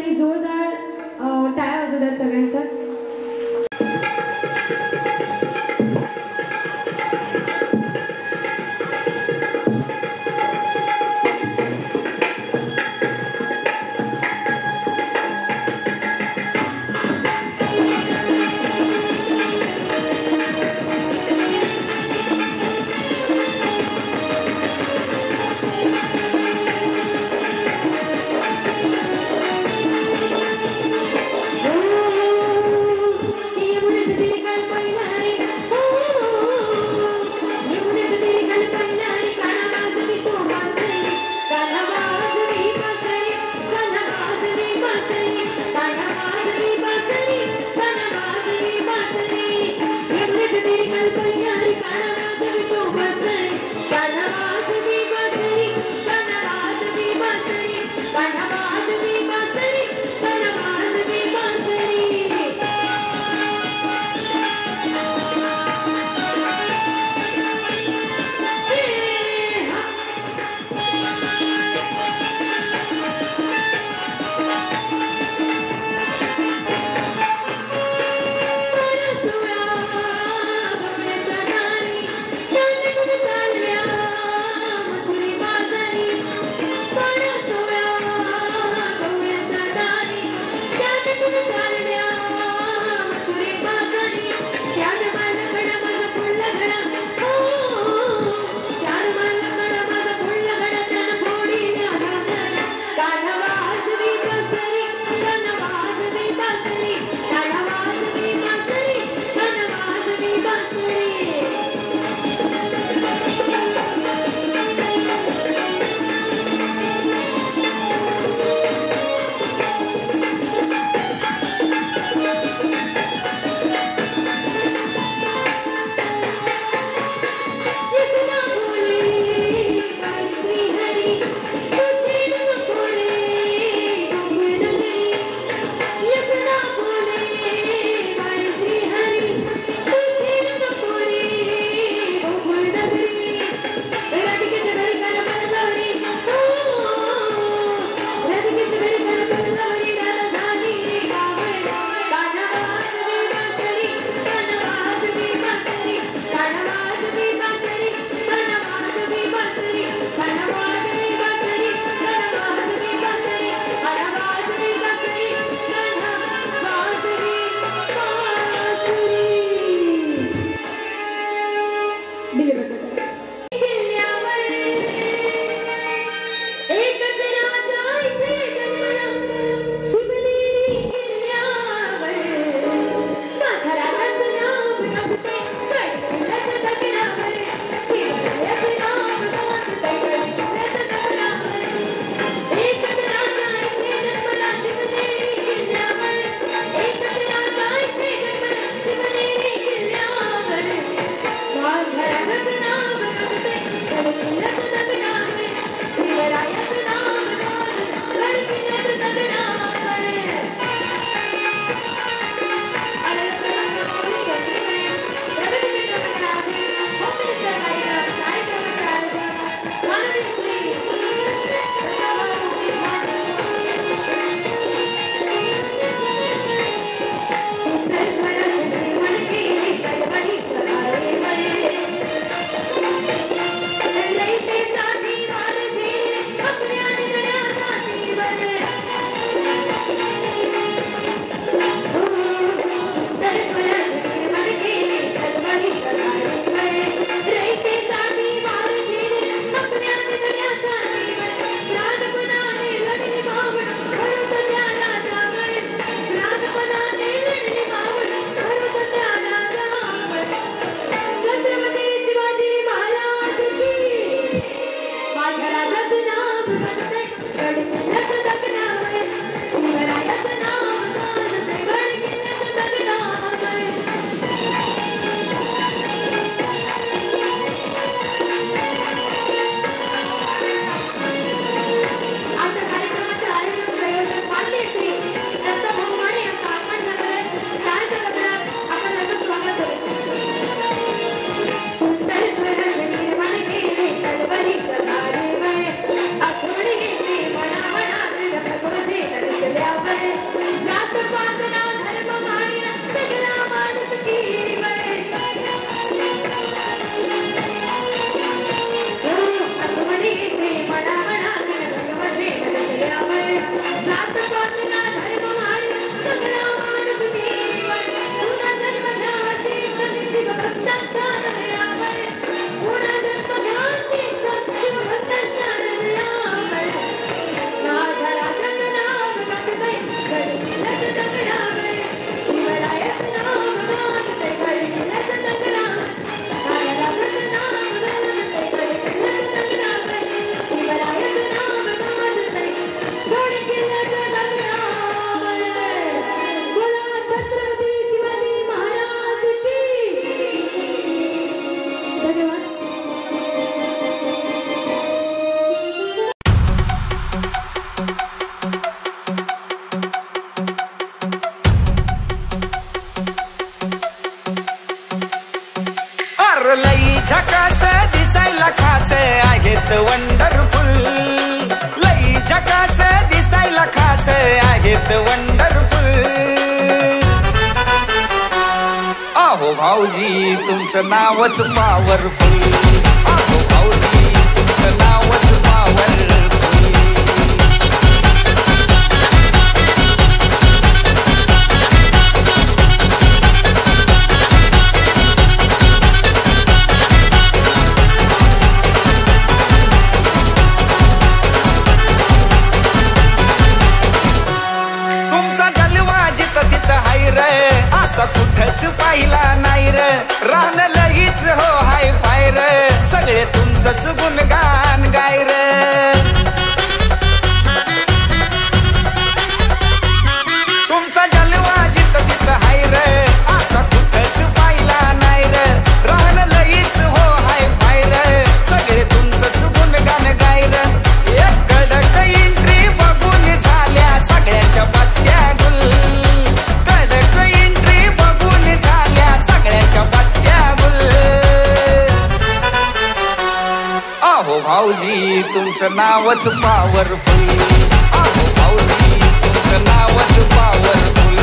आणि जोरदार टाळ्या वाजू द्यात सगळ्यांच्याच. What आहेत वंडरफुल, लई जगास दिसायला खास आहेत वंडरफुल. अहो भाऊजी तुमचं नावच पॉवरफुल, अहो भाऊजी तुमचं नावच पॉवरफुल. असा कुठंच पाहिला नाही र, रान लईच हो हाय फाय र, सगळे तुमचंच गुणगान गाय र. तुमचा जलवा जिथं तिथं हाय र, असा कुठंच पाहिला नाही र, रान लईच हो हाय फाय र, सगळे तुमचंच गुणगान गाय र. एक कडक एंट्री बघून झाल्या सगळ्यांच्या पत्त्या गुल, अहो भाऊजी तुमचं नावच पॉवरफुल, अहो भाऊजी तुमचं नावच पॉवरफुल.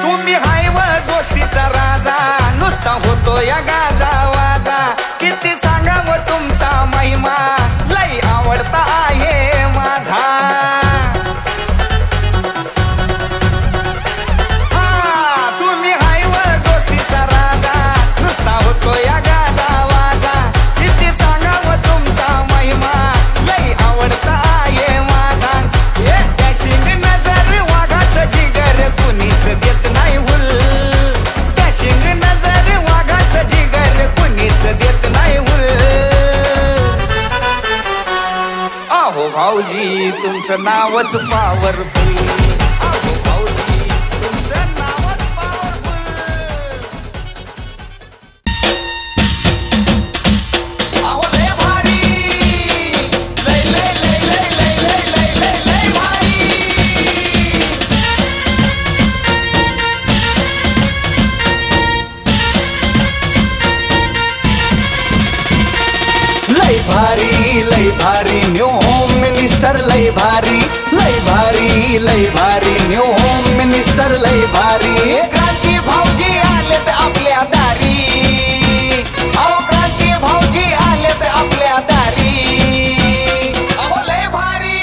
तुम्ही हाय व दोस्तीचा राजा, नुसता होतो या गाजा वाजा, किती सांगावं तुमचा महिमा, लई आवडता आहे माझा. हा तुम्ही हाय व दोस्तीचा राजा, नुसता होतो या गाजा वाजा, किती सांगावं तुमचा महिमा, लई आवडता आहे माझा. एक डॅशिंग नजर वाघाचं जिगर कुणीच देत नाही हुल, डॅशिंग नजर वाघाचं जिगर कुणीच देत नाही हुल. अहो भाऊजी तुमचं नावच पॉवरफुल, अहो भाऊजी तुमचं नावच पॉवरफुल. अहो लय भारी, लय लय लय लय लय लय लय लय लय भारी. लय भारी लय भारी न्यू होम मिनिस्टर, लय भारी लय भारी लय भारी न्यू होम मिनिस्टर, लय भारी. क्रांती भाऊजी आलेत आपल्या दारी, अहो क्रांती भाऊजी आलेत आपल्या दारी. अहो लय भारी,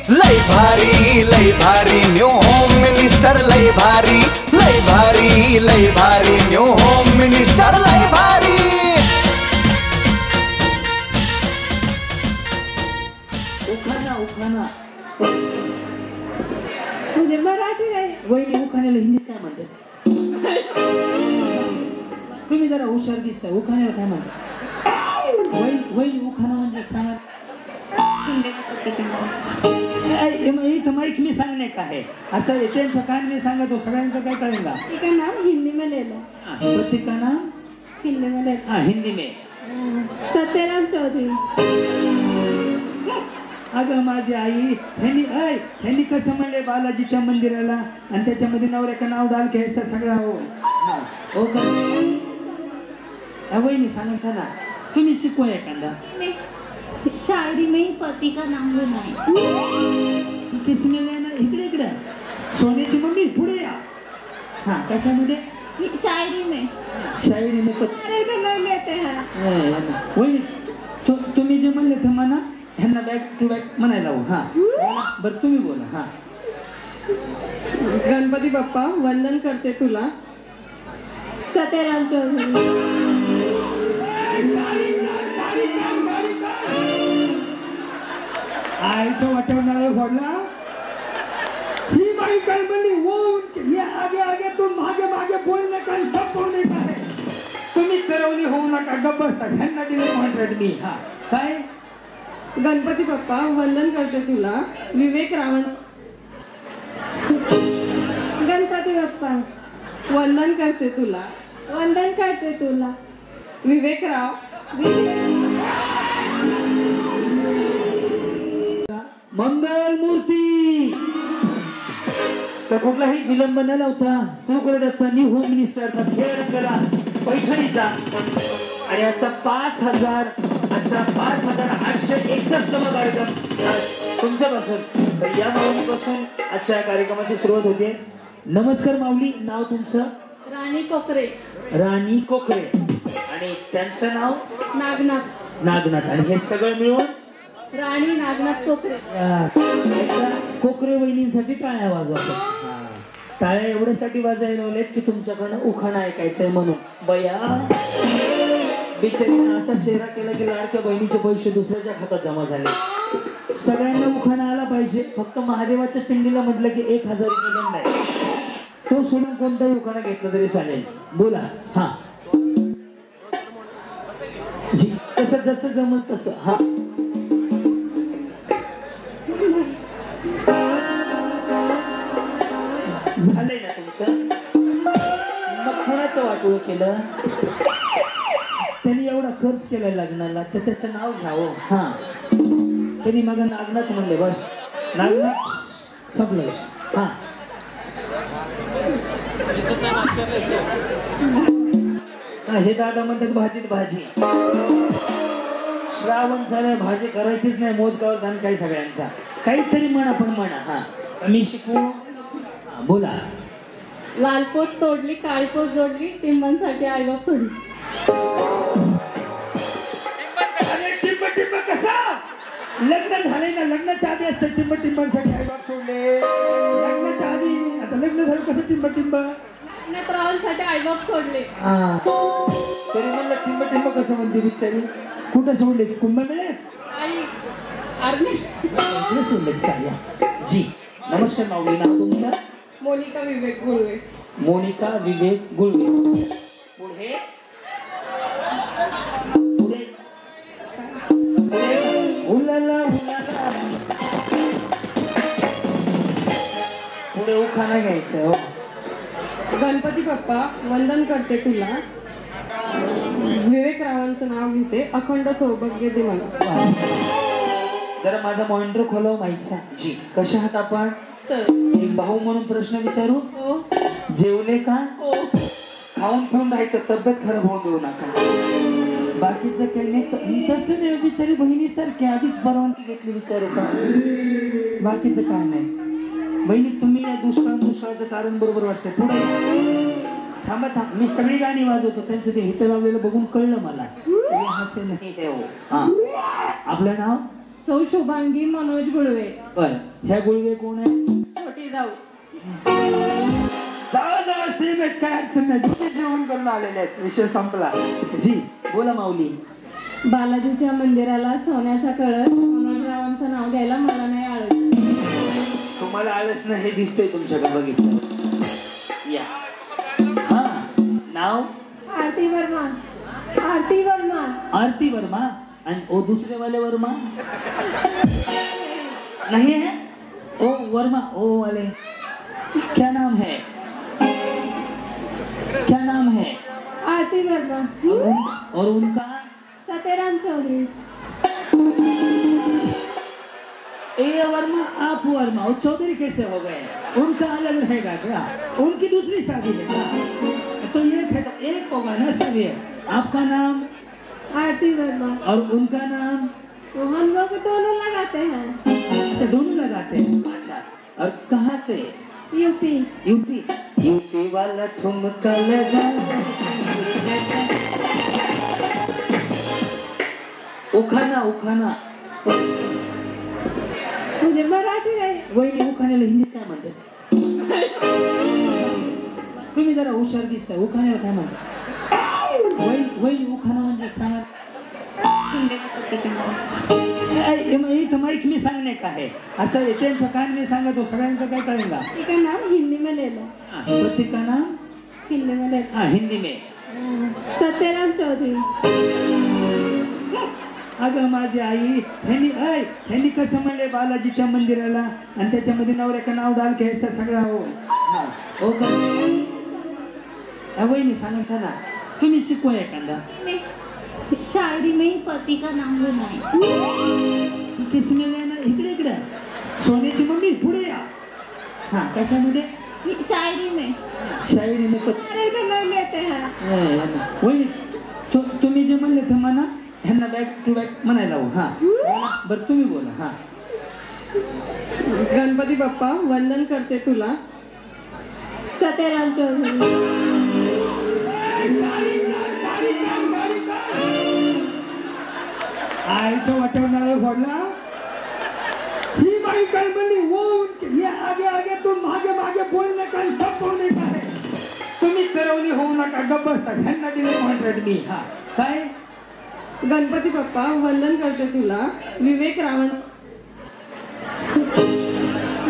लय भारी लय भारी न्यू होम मिनिस्टर, लय भारी लय भारी लय भारी न्यू होम मिनिस्टर, लय भारी. उखाणा उखाणा म्हणजे मराठी नाही. वहिनी उखाण्याला हिंदीत काय म्हणतात? तुम्ही जरा हुशार दिसताय, उखाण्याला काय म्हणतात? वहिनी उखाणा म्हणजे सांगा. इथं माईक मी सांगणे का है, असं आहे त्यांचं कान मी सांगतो, सगळ्यांचं काय कळेल का? का नाम हिंदी में ले लो. पति का नाम हिंदी में ले. हाँ हिंदी में. सत्यराम चौधरी. अगं माझी आई, ह्यांनी कसं म्हणले बालाजीच्या मंदिराला, आणि त्याच्यामध्ये नवऱ्याचं नाव डाल घ्यायचं सगळं. हो का वहिनी सांगा ना, तुम्ही शिकवा एखादा. शायरी में पति का नाम लेना है. किसमें लेना? इकडे इकडे सोन्याची मंडी पुढे या. हा कशामध्ये? शायरी में. शायरी में पति. अरे तो नहीं लेते हैं. वहिनी तुम्ही जे म्हणले ते म्हणा, ह्यांना बॅक टू बॅक म्हणायला लावू. हा बरं तुम्ही बोला. हा गणपती बाप्पा वंदन करते तुला. सत्यराम चौधरी. आईचं वाटवणार फोडला. ही बाई काय म्हणली, या आगे आगे तू मागे मागे बोलणे काय संपवणे काय, तुम्ही करवली होऊ नका, गप्प बसा. ह्यांना दिले कॉन्ट्रॅक्ट मी. हा काय? गणपती बाप्पा वंदन करते तुला. विवेक रावण. गणपती बाप्पा वंदन करते तुला. वंदन करते तुला. विवेकराव. मंगल मूर्ती. तर कुठलाही विलंब न लावता सुखरदाचा न्यू होम मिनिस्टरचा खेळ रंगला पैठणीचा आणि आजचा 5,861 कार्यक्रम तुमच्यापासून. तर या माऊलीपासून आजच्या कार्यक्रमाची सुरुवात होते. नमस्कार माऊली, नाव तुमचं? राणी कोकरे. राणी कोकरे. आणि त्यांचं नाव? नागनाथ. नागनाथ. आणि हे सगळं मिळून राणी नागनाथ कोकरे. कोकरे वहिनींसाठी टाळ्या वाजवतो. टाळ्या एवढ्यासाठी वाजायला लावलेत की तुमच्याकडनं उखाणा ऐकायचंय म्हणून. बया बिचारीनं असा चेहरा केला की लाडक्या बहिणीचे पैसे दुसऱ्याच्या खात्यात जमा झाले. सगळ्यांना उखाणा आला पाहिजे. फक्त महादेवाच्या पिंडीला म्हटलं की 1,000 रुपये दंड आहे. तो सोडून कोणताही उखाणा घेतला तरी चालेल. बोला. हा जी, कसं जसं जमत तसं. हा झालंय ना तुमचं? मग कोणाचं वाटोळ केलं? त्यांनी एवढा खर्च केला लग्नाला तर त्याचं नाव घ्यावं. हा त्यांनी मग नागनाथ म्हणले. बस नागनाथ संपलं. हा हे दादा म्हणतात भाजीत भाजी. श्रावण झालं, भाजी करायचीच नाही. मोदकावर दान काय सगळ्यांचा. काहीतरी म्हणा पण म्हणा. हा मी शिकू. बोला. लालपोत तोडली, काळीपोत जोडली, टिंबांसाठी आईबाप सोडली. टिंब कसा? लग्न झाले ना, लग्नाच्या आधी असते टिंबांसाठी आईबाप सोडले. लग्नाच्या आधी. आता लग्न झालं कसं टिंब? राहुलसाठी आईबाप सोडले. हा तरी म्हणलं टिंब कसं म्हणते बिचारी. कुठं सोडले? कुंभमेळ्यात? आई आर्मी सोडले काय? जी नमस्कार माऊली, नाव तुमचं? मोनिका विवेक गुळवे. मोनिका विवेक गुळवे. पुढे पुढे उलाला उलाला. पुढे उखाणा घ्यायचं. हो. गणपती बाप्पा वंदन करते तुला. विवेकरावांचं नाव घेते. अखंड सौभाग्य दे मला. जरा माझा मॉनिटर खोलव माईकचा. जी कशा आहात आपण? एक भाऊ म्हणून प्रश्न विचारू? हो. जेवले का? हो. खाऊन पिऊन राहायचं, तब्येत खराब होऊन देऊ नका. बाकीचं काही नाही. तसं नाही बिचारी बहिणीसारखी आधीच परवानगी घेतली विचारू का? बाकीचं काय नाही. बहिणी तुम्ही या दुष्काळाचं कारण बरोबर वाटतं. पुढे थांबा. मी सगळी गाणी वाजवतो. त्यांचं ते हिथं लावलेलं बघून कळलं मला. हसे नाही हे. हो. हा आपलं नाव? सौ शुभांगी मनोज गुळवे. बर. ह्या गुळवे कोण आहे? छोटी जाऊ. जावा सेम आहेत, काय अडचण नाही. दुसरे जेवण करून आलेले आहेत. विषय संपला. जी बोला माऊली. बालाजीच्या मंदिराला सोन्याचा कळस. मनोजरावांचं नाव घ्यायला मला नाही आळस. तुम्हाला आळस नाही हे दिसतंय तुमच्याकडे बघितलं. या. हा नाव? आरती वर्मा. आरती वर्मा. आरती वर्मा. आणि ओ दूसरे वाले वर्मा नहीं है? ओ वर्मा ओ वाले. क्या नाम है? क्या नाम है? आरती वर्मा. और उनका? सत्यराम चौधरी. ए वर्मा आप वर्मा और चौधरी कैसे हो गए? उनका अलग रहेगा क्या? उनकी दूसरी शादी है क्या? तो एक है तो एक होगा ना सभी. आपका नाम? आरती वर्मा. और उनका नाम? तो हम लोग दोनों लगाते हैं. अच्छा दोनों लगाते हैं. अच्छा और कहाँ से? यूपी. यूपी. यूपी वाला ठुमका लगा. उखाना उखाना. मुझे मराठी नाही. वहिनी उखाण्याला हिंदीत काय म्हणतात? तुम्ही जरा हुशार दिसताय. उखाण्याला काय म्हणतात? वहिनी उखाना म्हणजे सांगा. इथं माईक मी सांगणे का है? असं त्यांच्या कान में सांगा तो सगळ्यांचं काय कळेगा? इसका नाम हिंदी में ले लो. पति का नाम? हिंदी में ले. हाँ हिंदी में. सत्यराम चौधरी. अगं माझी आई ह्यांनी कसं म्हणले बालाजीच्या मंदिराला आणि त्याच्यामध्ये नवऱ्याचं नाव डाल घ्यायचं सगळं. हो का? वहिनी सांगा ना. तुम्ही शिकवा एखादा. शायरी में पति का नाम लेना है. किसने लेना? इकडे इकडे. सोन्याची मम्मी पुढे या. हा कशामध्ये? शायरी में. शायरी में पति. अरे तो नहीं लेते हैं. वहिनी तुम्ही जे म्हणले ते म्हणा, ह्यांना बॅक टू बॅक म्हणायला लावू. हा बरं तुम्ही बोला. हा. गणपती बाप्पा वंदन करते तुला. सत्यराम चौधरी. आईचं वाटवणारा फोडला. ही बाई काय म्हणली, वो ये आगे आगे तुम मागे मागे बोलणे काय सब बोलणे काय. तुम्ही तरवली होऊ नका, गप्प बसा. ह्यांना दिले म्हणतात मी. हा काय? गणपती बाप्पा वंदन करते तुला. विवेक रावण.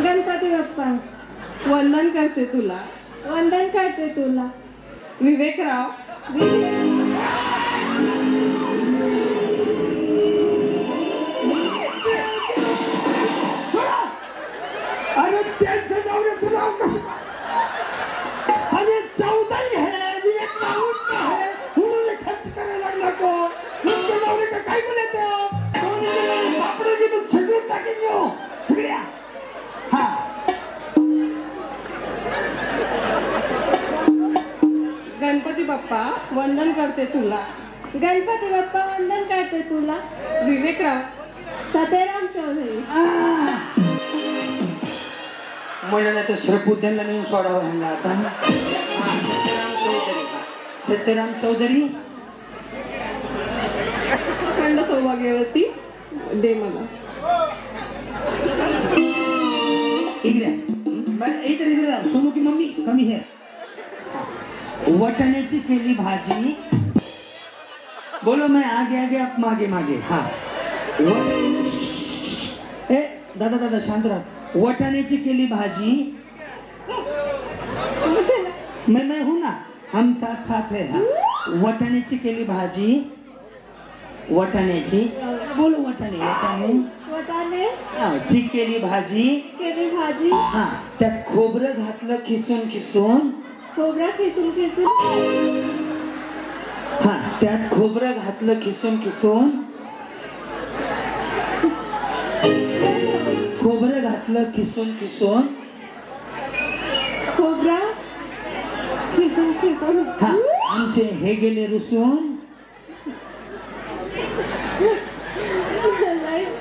गणपती बाप्पा वंदन करते तुला. वंदन करते तुला. विवेकराव. अरे त्यांचं नवऱ्याचं नाव कसं? अरे चौधरी है, विवेक राऊत का है, उन्होंने खर्च करायला लागला कोण? तुमचे नवरे का काय बोलते हो? दोन्ही जणांनी सापडोगे तो छिद्रून टाकेन यो. तिकडे या. हा गणपती बाप्पा वंदन करते तुला. गणपती बाप्पा वंदन करते तुला. विवेकराव. सत्यराम चौधरी. म्हणलं तर श्रपुद्यांना नेऊन सोडावं ह्यांना आता. सत्यराम चौधरी. अखंड सौभाग्यवती दे मला. इकडे इकडे सोनू की मम्मी कमी है. वटाण्याची केली भाजी. बोलो मैं आगे आगे आप मागे मागे. हा ए दादा दादा शांत राहा. वटाण्याची केली भाजी. मैं हूं ना, हम साथ साथ है. हा वटाण्याची केली भाजी. वटाण्याची बोलो वटाणे वटाणे वटाणे ची केली भाजी. केली भाजी. हा त्यात खोबरं घातलं खिसून खिसून. खोबरा खिसून खिसून. हा त्यात खोबरं घातलं खिसून खिसून. खोबरं घातलं खिसून खिसून. खोबरा खिसून खिसून. हा आमचे हे गेले रुसून.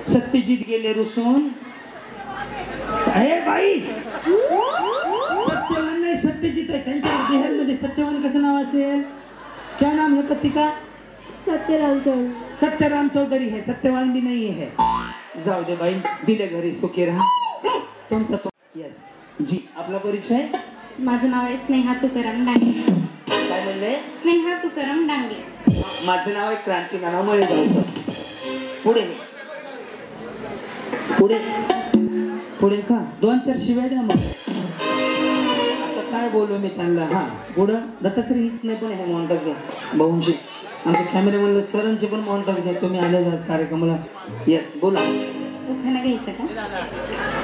सत्यजित गेले रुसून. अरे बाई सत्यवान नाही सत्यजित आहे. त्यांच्या बिहारमध्ये सत्यवान कसं नाव असेल? क्या नाम है पति का? सत्यराम चौधरी. सत्यराम चौधरी है, सत्यवान भी नहीं है. जाऊ दे बाई, दिले घरी सुखी राहा. तुमचा तो यस जी. आपला परिचय? माझं नाव आहे स्नेहा तुकाराम डांगे. काय म्हणले? स्नेहा तुकाराम डांगे. माझं नाव आहे क्रांती नाना मळेगावकर. पुढे पुढे पुढे का 2-4 शिवाय द्या मग. आता काय बोलू मी त्यांना. हा पुढं दत्ताश्री हित नाही पण हे मोहनताज घ्या भाऊंशी. आमच्या कॅमेरामॅन सरांचे पण मोहनताज घ्या. तुम्ही आले आज कार्यक्रमाला. येस बोला. उखाणा घ्यायचं का?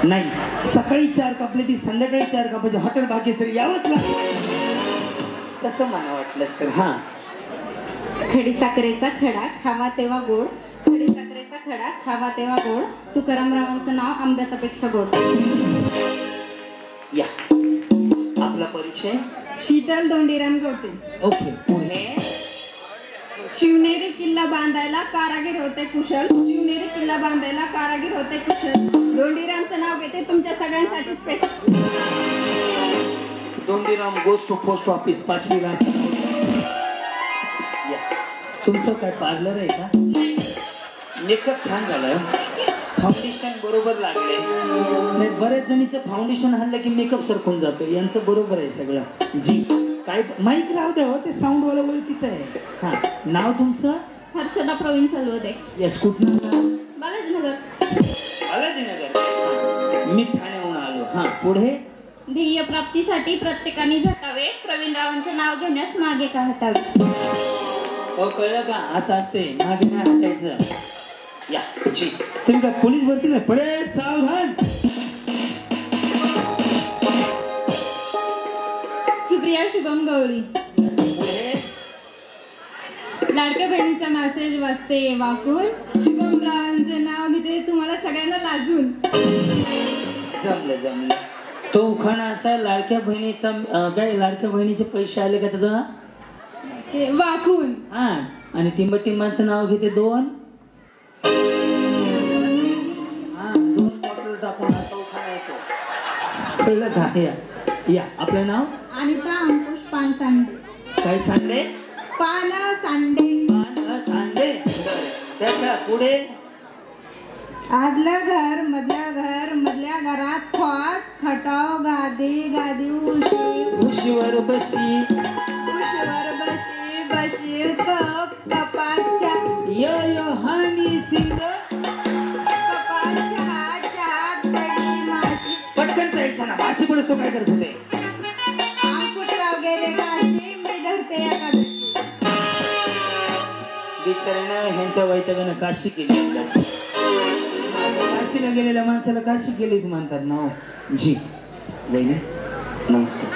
नाही सकाळी 4 कापले ती संध्याकाळी 4 कापायचे. हॉटेल भाग्यश्री यावंच लागतं तसं मला वाटलंच तर. हा खडी साखरेचा खडा खावा तेव्हा गोड. खडी साखरेचा खडा खावा तेव्हा गोड. तुकारामरावांचं नाव अमृतापेक्षा गोड. या आपला परिचय? शीतल दोंडीराम गवते. ओके पुढे. शिवनेरी किल्ला बांधायला कारागीर होते कुशल. शिवनेरी किल्ला बांधायला कारागीर होते कुशल. दोंडीरामचं नाव घेते तुमच्या सगळ्यांसाठी special. Dondiram goes to post office 5वी ला. तुमचं काय पार्लर आहे का? मेकअप छान झालाय. फाउंडेशन बरोबर लागले. नाही बरेच जणीचं फाउंडेशन हल्लं की मेकअप सरकून जातो. यांचं बरोबर आहे सगळं. जी काय माईक राहू द्या हो, ते साऊंड वाला ओळखीचं आहे. हा नाव तुमचं? हर्षदा प्रवीण सलवते. यस कुठनं? बालाजीनगर. बालाजीनगर. मी ठाण्याहून आलो. हा पुढे. ध्येय प्राप्तीसाठी प्रत्येकाने झटावे. प्रवीणरावांचे नाव घेण्यास मागे का हटावे. हो कळलं का? असं असते मागे नाही हटायचं. या जी तुम्ही काय पोलीस भरती नाही? पडेल सावधान. सुप्रिया शुभम गवळी. लाडक्या बहिणीचा मेसेज वाचते वाकून, शुभमरावांचं नाव घेते तुम्हाला सगळ्यांना लाजून. जमलं. तो उखाणा असा लाडक्या बहिणीचा काय लाडक्या बहिणीचे पैसे आले का त्याचा ते वाकून. हा आणि टिंबाचं नाव घेते 2 बॉटल टाकून असा उखाणा येतो. कळलं का? या आपलं नाव अनिता अंकुश पानसांडे. काय सांडे? पान सांडे. त्याच्या पुढे आदलं घर मधल्या घरात खाट खटाव गादी उशीवर बशी कपाच्या हानी सिंग चहात पडली माशी. पटकन जायचं ना. माशी पडस तो काय करत होते? अंकुशराव गेले काशी मी धरते एकादशी. बिचाऱ्यानं ह्यांच्या वैतागानं काशी केली. काशीला गेलेल्या माणसाला काशी केलीच म्हणतात ना. जी वहिनी नमस्कार.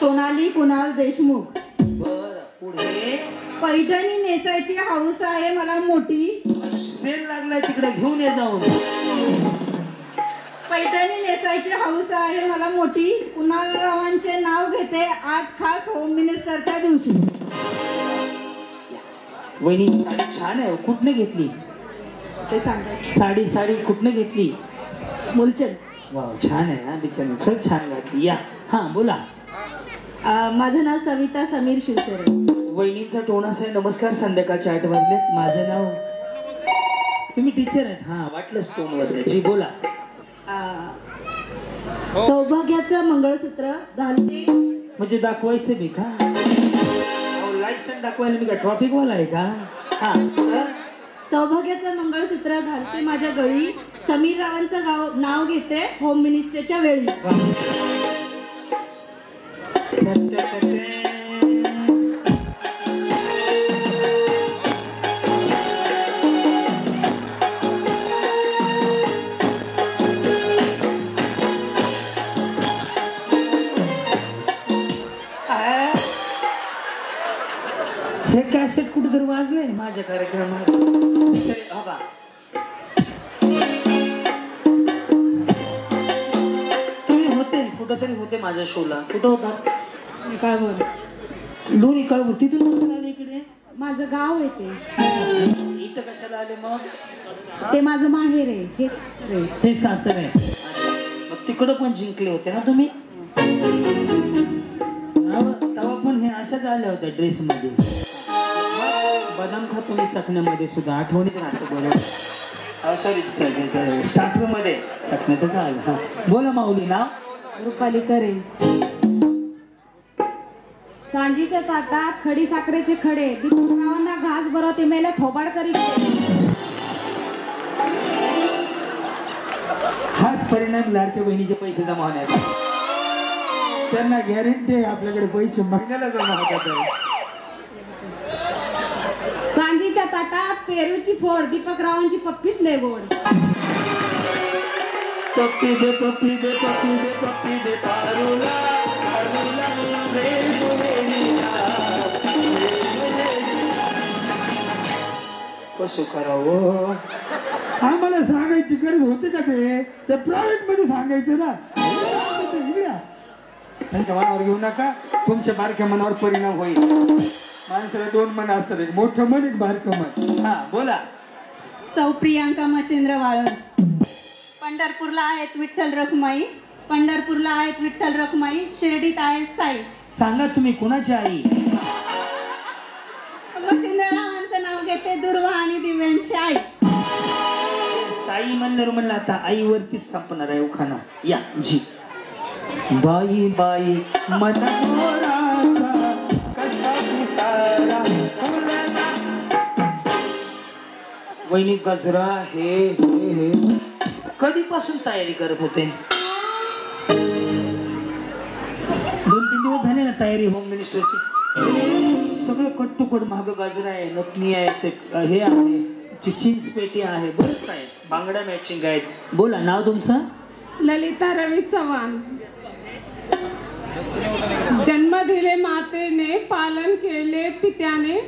सोनाली कुणाल देशमुख. बर पुढे पैठणी नेसायची हौस आहे मला मोठी. सेल लागलाय तिकडे घेऊन ये जाऊन. पैठणी नेसायची हौस आहे मला मोठी. कुणालरावांचे नाव घेते आज खास होम मिनिस्टरच्या दिवशी. वहिनी साडी छान आहे. कुठनं घेतली? ते सांगा. साडी कुठनं घेतली? मुलचंद. वाव छान आहे. हा बिचारी खरंच छान घातली. या हा बोला. माझं नाव सविता समीर शिवसरे. वहिनींचा टोन असा आहे. नमस्कार. संध्याकाळचे 8 वाजले. माझं नाव. तुम्ही टीचर आहेत? हा वाटलंच टोन वगैरे. बोला. सौभाग्याचं मंगळसूत्र घालते. म्हणजे दाखवायचं मी का? लायसन दाखवायला मी का ट्रॉफिक वाला आहे का? हा सौभाग्याचं मंगळसूत्र घालते माझ्या गळी. समीर रावांचं नाव घेते होम मिनिस्टरच्या वेळी. हे कॅसेट कुठेतरी वाजलंय माझ्या कार्यक्रमात. तुम्ही होते कुठेतरी होते माझ्या शोला. कुठं होता? लोणी कळवून. तिथून कसं आले इकडे? माझं गाव आहे ते. इथं कशाला आले मग? ते माझं माहेर आहे. हे सासर आहे. मग तिकडं पण जिंकले होते ना तुम्ही? तेव्हा पण हे अशाच आल्या होत्या ड्रेस मध्ये. बदाम खातो मी चकण्यामध्ये सुद्धा. आठवणीत राहतो. बरोबर. सॉरी स्टार्टर मध्ये चकण्यातच आलं. हा बोला माऊली. नाव रुपाली करे. सांजीच्या ताटात खडी साखरेचे खडे. दीपकरावांना घास भरवते मेल्या थोबाड करीत. हाच परिणाम लाडक्या बहिणीचे पैसे जमा होण्याचा. त्यांना गॅरंटी आहे आपल्याकडे पैसे महिन्याला जमा होतात. सांजीच्या ताटात पेरूची फोड. दीपकरावांची पप्पीच लय गोड. पप्पी दे पप्पी दे पप्पी दे पप्पी दे पारूला पारूला रे सुनेलीला. कसं करावं? आम्हाला सांगायची गरज होती का? ते प्रायव्हेट मध्ये सांगायचं ना. त्यांच्या मनावर घेऊ नका. तुमच्या बारक्या मनावर परिणाम होईल. माणसाला 2 मन असतात. एक मोठं मन एक बारकं मन. हा बोला. सौ प्रियांका मच्छिंद्र वाळंज. पंढरपूरला आहेत विठ्ठल रखुमाई. पंढरपूरला आहेत विठ्ठल रखुमाई. शिर्डीत आहेत साई. सांगा तुम्ही कुणाची आई? मच्छिंद्ररावांचं नाव घेते दुर्वा आणि दिव्यांची आई. साई म्हणलं आता आईवरतीच संपणार आहे उखाणा. या जी. बाई बाई मन वहिनी गजरा हे कधीपासून तयारी करत होते? 2-3 दिवस झाले ना तयारी होम मिनिस्टरची. सगळं कट्टुकट महाग गजरा आहे. नथनी आहे. हे आहे चिंच पेटी आहे. बरंच आहे. बांगड्या मॅचिंग आहेत. बोला. नाव तुमचं? ललिता रवी चव्हाण. जन्म दिले मातेने, पालन केले पित्याने,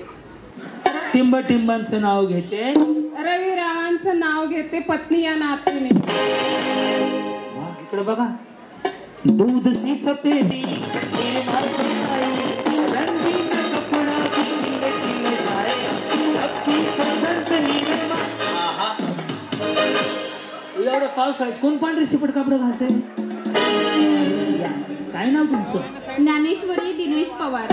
टिंबांचं नाव घेते, रविरावांचं नाव घेते पत्नी या नातीने. इकडे बघा. दूध सी सफेदी रंगीन कपड़ा खिले खिले जाए सबकी पसंद नीरमा. एवढं पावसाळ्यात कोण पांढरे शिपट कपडे घालते? काय नाव तुमचं? ज्ञानेश्वरी दिनेश पवार.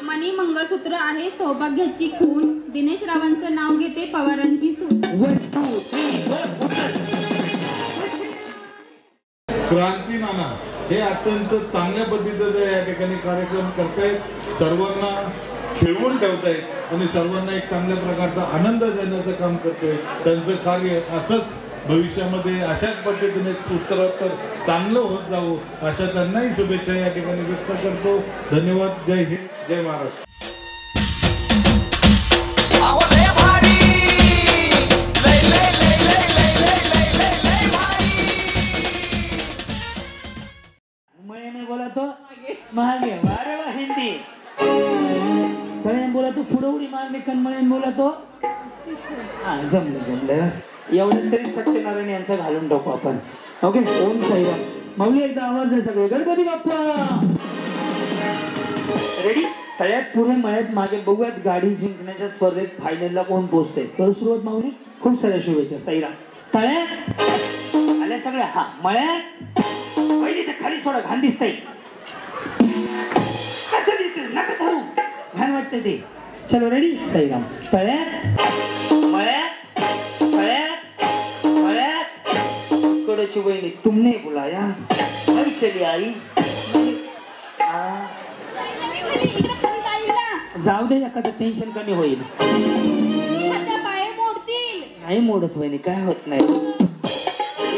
मनी मंगळसूत्र आहे सौभाग्याची खून, दिनेश रावांचं नाव घेते पवारांची सून. क्रांती नाना हे अत्यंत चांगल्या पद्धतीचा या ठिकाणी कार्यक्रम करतायत, सर्वांना खेळवून ठेवतायत आणि सर्वांना एक चांगल्या प्रकारचा आनंद देण्याचं काम करतोय. त्यांचं कार्य असंच भविष्यामध्ये अशाच पद्धतीने उत्तरोत्तर चांगलं होत जावं अशा त्यांनाही शुभेच्छा या ठिकाणी व्यक्त करतो. धन्यवाद. जय हिंद, जय महाराष्ट्र. मळ्याने बोला तो महागे वारे वा हिंदी. तळ्याने बोला तो पुढे मारणे कणमळ्याने बोला तो. हा जमलं. एवढं तरी सत्यनारायण यांचा घालून टाकू आपण. ओके. ओम साईराम. माऊली एकदा आवाज द्या सगळे. गणपती बाप्पा. रेडी. तळ्यात पुढे मळ्यात मागे बघूयात गाडी जिंकण्याच्या स्पर्धेत फायनलला कोण पोहोचते. करू सुरुवात माऊली. खूप साऱ्या शुभेच्छा. साईराम. तळ्यात आल्या सगळ्या. हा मळ्यात पहिली तर खाली सोडा. घाण दिसतंय. कसं दिसतंय? नका धरू. घाण वाटतंय ते. चलो रेडी. साईराम. तळ्यात मळ्यात कडची वहिनी तुमने बुलाया. आई चली आई. जाऊ दे एखादं टेन्शन कमी होईल. नाही मोडत वहिनी काय होत नाही.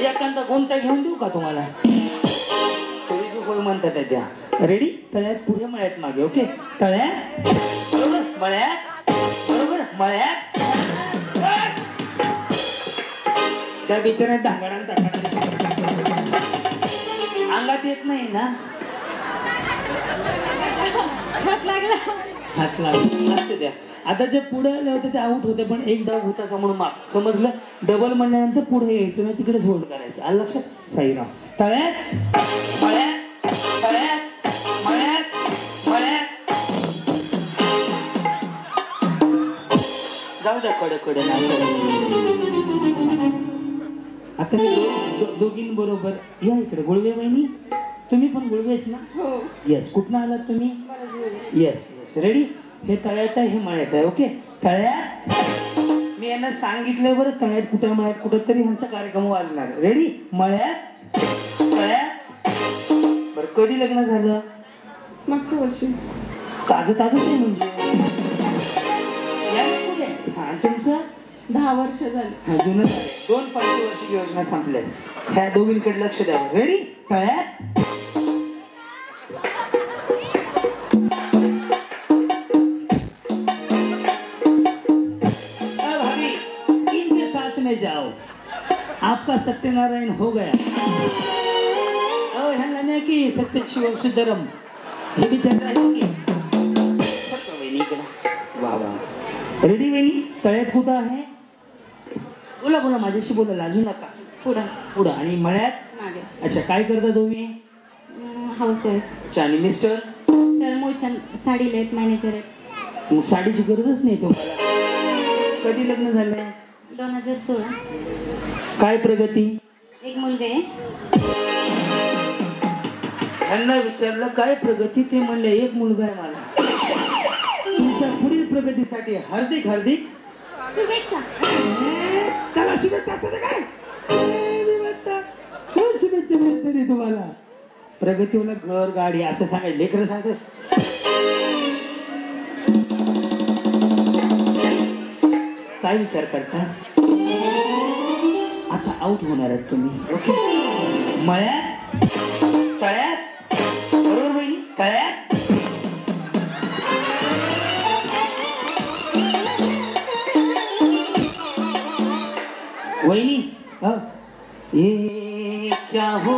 एखादा कोणता घेऊन देऊ का तुम्हाला? तरी होय म्हणतात त्या. रेडी. तळ्यात पुढे मळ्यात मागे. ओके. तळ्यात बरोबर मळ्यात बरोबर मळ्यात. त्या बिचाऱ्या ढांगणात अंगात येत नाही ना. हात लागला. लक्ष द्या. आता जे पुढे आले होते ते आउट होते पण एक डाव होताचा म्हणून माग समजलं. डबल म्हणल्यानंतर पुढे यायचं नाही तिकडे होल्ड करायचं. आलं लक्षात. साईराम. तळ्यात मळ्यात तळ्यात मळ्यात मळ्यात. जाऊ द्या कडे ना. आता मी दोघींबरोबर या इकडे. गुळवे बहिणी तुम्ही पण गुळवेच ना? हो. येस. कुठनं आलात तुम्ही? येस. रेडी. हे तळ्यात आहे हे मळ्यात आहे. ओके. तळ्यात मी यांना सांगितलं बरं. तळ्यात कुठं मळ्यात कुठं तरी ह्यांचा कार्यक्रम वाजणार. रेडी. मळ्यात तळ्यात. बरं कधी लग्न झालं? मागच्या वर्षी. ताजं नाही म्हणजे. हा तुमचं 10 वर्ष झाली. हा जुनं झालं. 2 पंचवार्षिक योजना संपल्या. ह्या दोघींकडे लक्ष द्यावं. रेडी. तळ्यात जाओ. आपका सत्यनारायण हो गया. ह्यांना की सत्य शिव सुंदरम हे विचार. वा वा. रेडी वहिनी. तळ्यात कुठं आहे? बोला माझ्याशी बोला. लाजू नका. पुढं आणि मळ्यात मागे. अच्छा. काय करता तुम्ही? House wife. अच्छा. आणि मिस्टर? तर मोछन साडीला आहेत, मॅनेजर आहेत. साडीची गरजच नाही तुम्हाला. कधी लग्न झालंय? 2016. काय प्रगती? एक मुलगा आहे. त्यांना विचारलं काय प्रगती? ते म्हणले एक मुलगा आहे मला. तुमच्या पुढील प्रगतीसाठी हार्दिक शुभेच्छा. त्याला शुभेच्छा असतात काय? शुभेच्छा मिळते तुम्हाला. प्रगतीला घर गाडी असं सांगायचं. लेकरं सांगतात काय विचार करता? आता आउट होणार आहेत तुम्ही. ओके. मळ्यात तळ्यात बरोबर बहिणी. तळ्यात वहिनी. ये क्या हो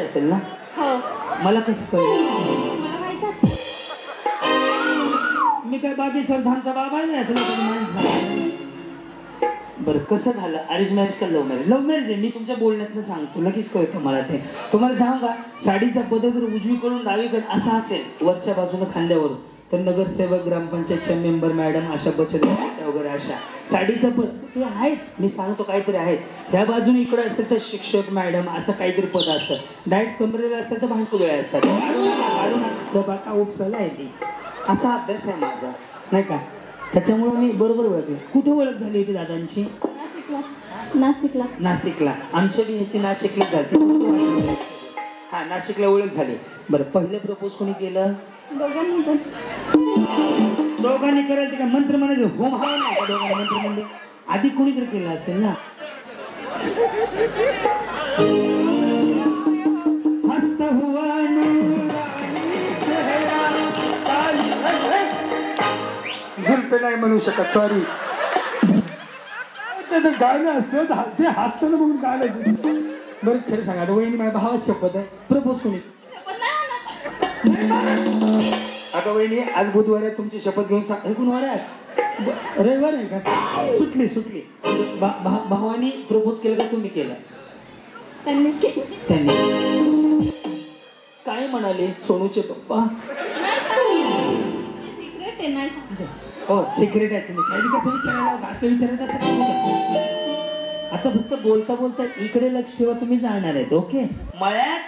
असेल ना? हो मला कसं कळलं? मला माहित असतं. मी काय बागेश्वर धानचा बाबा नाही असं बरं कसं झालं? अरेंज मॅरेज का लव्ह मॅरेज? लव्ह मॅरेज आहे. मी तुमच्या बोलण्यातनं सांगतो, लगेच कळतं मला ते. तुम्हाला सांगू का, साडीचा पदर जर उजवीकडून डावीकडे असा असेल वरच्या बाजूनं खांद्यावर, तर नगरसेवक, ग्रामपंचायतच्या मेंबर मॅडम, अशा बचत गटाच्या वगैरे अशा साडीचं पद ते आहेत. मी सांगतो काहीतरी आहेत. ह्या बाजूने इकडे असेल तर शिक्षक मॅडम असं काहीतरी पद असतं. डायरेक्ट कमरेला असेल तर भांडकुदळे असतात. का उपसला आहे ती, असा अभ्यास आहे माझा नाही का. त्याच्यामुळे मी बरोबर ओळखले. कुठे ओळख झाली होती दादांची? नाशिकला. नाशिकला. आमच्या बी ह्याची नाशिकला झाली. हा नाशिकला ओळख झाली. बरं पहिलं प्रपोज कोणी केलं? दोघांनी पण. दोघांनी करायचं का? मंत्र म्हणायचं होम हवा नाही का दोघांनी मंत्र म्हणजे? आधी कोणीतरी केलं असेल ना. हस्त हुआ झुलपे नाही म्हणू शकत, सॉरी. त्याचं गाणं असं ते हातानं बघून गाणं. बरं खरं सांगा, वहिनी माझ्या भावात शपथ आहे. प्रपोज कोणी? आता वहिनी आज बुधवार आहे, तुमची शपथ घेऊन सांग. गुरुवार आहे आज, रविवार आहे का? सुटली सुटली. भावानी प्रपोज केलं का तुम्ही केलं? त्यांनी. काय म्हणाले सोनूचे पप्पा? सिक्रेट आहे नाही. हो सिक्रेट आहे. तुम्ही काही कसं विचारायला असं विचारत असं. आता फक्त बोलता बोलता इकडे लक्ष ठेवा, तुम्ही जाणार आहेत. ओके. मळ्यात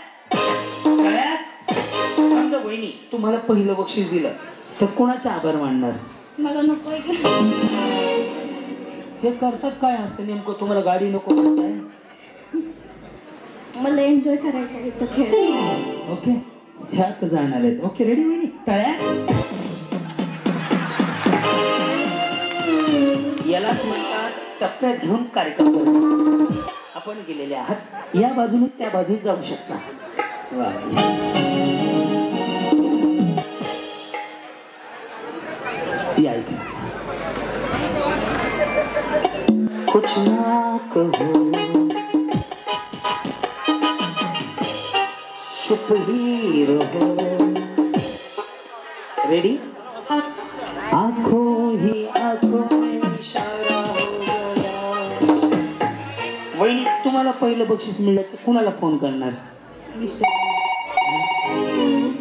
समजा वहिनी तुम्हाला पहिलं बक्षीस दिलं तर कोणाचे आभार मानणार? मला नको. हे करतात काय असं नेमकं?'t गाडी नको म्हणताय? मला एन्जॉय करायचं आहे तो खेळ. ओके ह्यात जाणार आहेत. ओके रेडी वहिनी? तळ्यात यालाच म्हणतात टप्प्यात घेऊन कार्यक्रम करतो. आपण गेलेले आहात. या बाजूने त्या बाजूने जाऊ शकता. या इकडे. कुछ ना कहो चुप ही रहो. रेडी? आंखों ही आंखों में इशारा हो गया. वहिनी तुम्हाला पहिलं बक्षीस मिळलं तर कुणाला फोन करणार?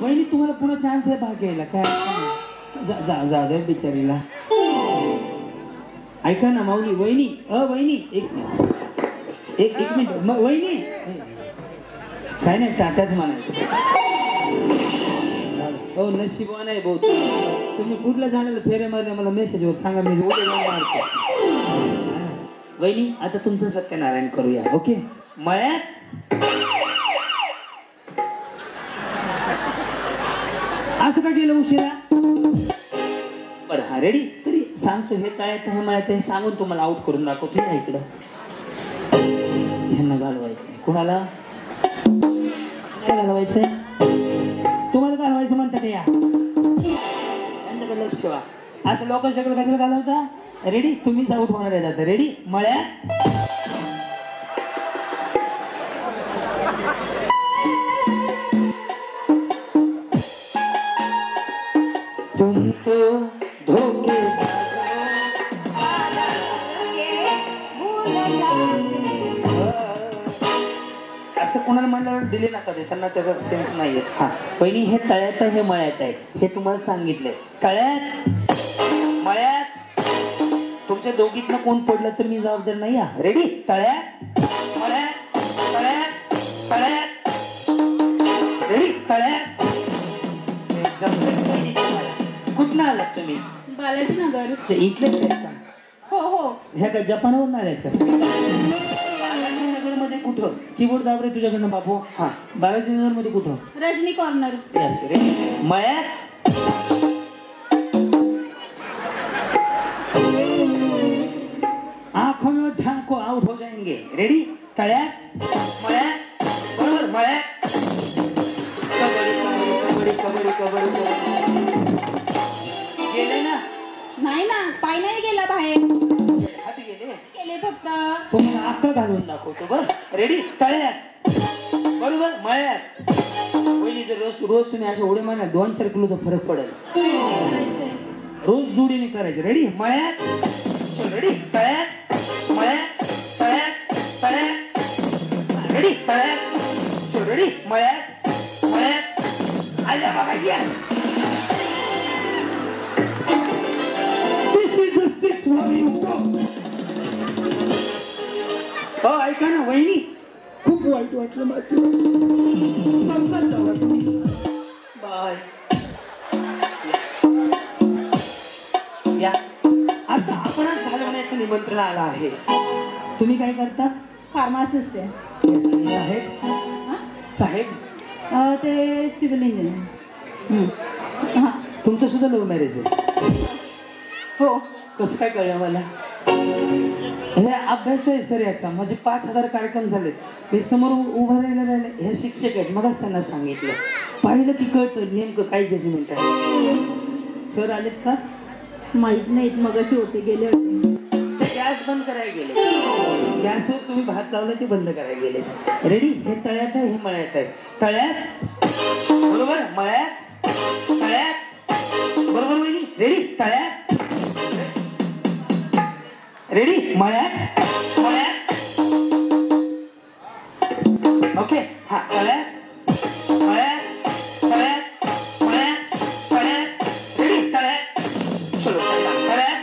वहिनी तुम्हाला पुन्हा चान्स आहे भाग घ्यायला. काय जा दे बिचारीला. ऐका ना माऊली. वहिनी वहिनी एक मिनिट. वहिनी काय नाही टाटाच म्हणायचं. हो नशिबवान आहे बहुत. तुम्ही कुठल्या जाण्याला फेरे मारले मला मेसेजवर सांगा, मी उद्या जाऊन मारतो. वहिनी आता तुमचं सत्यनारायण करूया. ओके. मळ्यात असं का गेलं उशिरा? बरं हा रेडी. तरी सांगतो हे तळ्यात हे मळ्यात हे सांगून तुम्हाला आउट करून दाखवतो. या इकडं ह्यांना घालवायचं. कुणाला घालवायचंय? तुम्हाला घालवायचं म्हणतात. या त्यांच्याकडे लक्ष ठेवा. असं लोकांच्याकडे कशाला घालवता? रेडी? तुम्हीच आउट होणार आहे. आता रेडी? मळ्यात तुम तो धोके असं कोणाला म्हणल्यावर दिले नका ते, त्यांना त्याचा सेन्स नाहीये. हा पहिली हे तळ्यात आहे हे मळ्यात आहे हे तुम्हाला सांगितलंय. तळ्यात मळ्यात तुमच्या दोघीतनं कोण पडलं तर मी जबाबदार नाही. या रेडी? तळ्यात मळ्यात तळ्यात तळ्यात. रेडी? तळ्यात. कुठनं आलात तुम्ही? बालाजीनगर. इथलेच आहेत का? हो हो. ह्या काय जपानावरून आल्यात का? बालाजीनगर मध्ये कुठं? कीबोर्ड दाब रे तुझ्याकडनं बापू. हा बालाजीनगर मध्ये कुठं? रजनी कॉर्नर. यस रे. मळ्यात आंखों में झांको आउट हो जाएंगे. रेडी? तळ्यात मळ्यात बरोबर. मळ्यात कबड्डी कबड्डी कबड्डी कबड्डी. गेले ना? नाही ना, पाय नाही गेला बाहेर. हाती गेले गेले फक्त. तुम्हाला अक्कल घालून दाखवतो. बस रेडी? तळ्यात बरोबर. बरोबर मळ्यात वहिनी जर रोज तुम्ही अशा उड्या मारल्या 2-4 किलोचा फरक पडेल. रोज जोडीने करायचं. रेडी मळ्यात रेडी तळ्यात मळ्यात तळ्यात तळ्यात रेडी तळ्यात रेडी मळ्यात मळ्यात आल्या बघा या. This is the sixth one you go. हो ऐका ना वहिनी खूप वाईट वाटलं माझं. बाय या. आता आपण घालवण्याचं निमंत्रण आलं आहे. तुम्ही काय करता? फार्मासिस्ट आहे. साहेब साहेब ते सिव्हिल इंजिनियर. हां तुमचं सुद्धा लव्ह मॅरेज आहे? हो. कसं काय कळलं मला? हे अभ्यास आहे सर याचा. म्हणजे 5000 कार्यक्रम झालेत. हे समोर उभं राहिले हे शिक्षक आहेत. मगच त्यांना सांगितलं पाहिलं की कळतं नेमकं काय जजमेंट आहे. सर आलेत का? माहित नाहीत. मगाशी होते गेले होते. गॅस बंद करायला गेले. गॅसवर तुम्ही भात लावलं ते बंद करायला गेले. रेडी हे तळ्यात आहे हे मळ्यात आहे. तळ्यात बरोबर मळ्यात तळ्यात बरोबर वहिनी. रेडी तळ्यात रेडी मळ्यात मळ्यात ओके. हा तळ्यात मळ्यात तळ्यात मळ्यात तळ्यात रेडी तळ्यात चलो तळ्यात.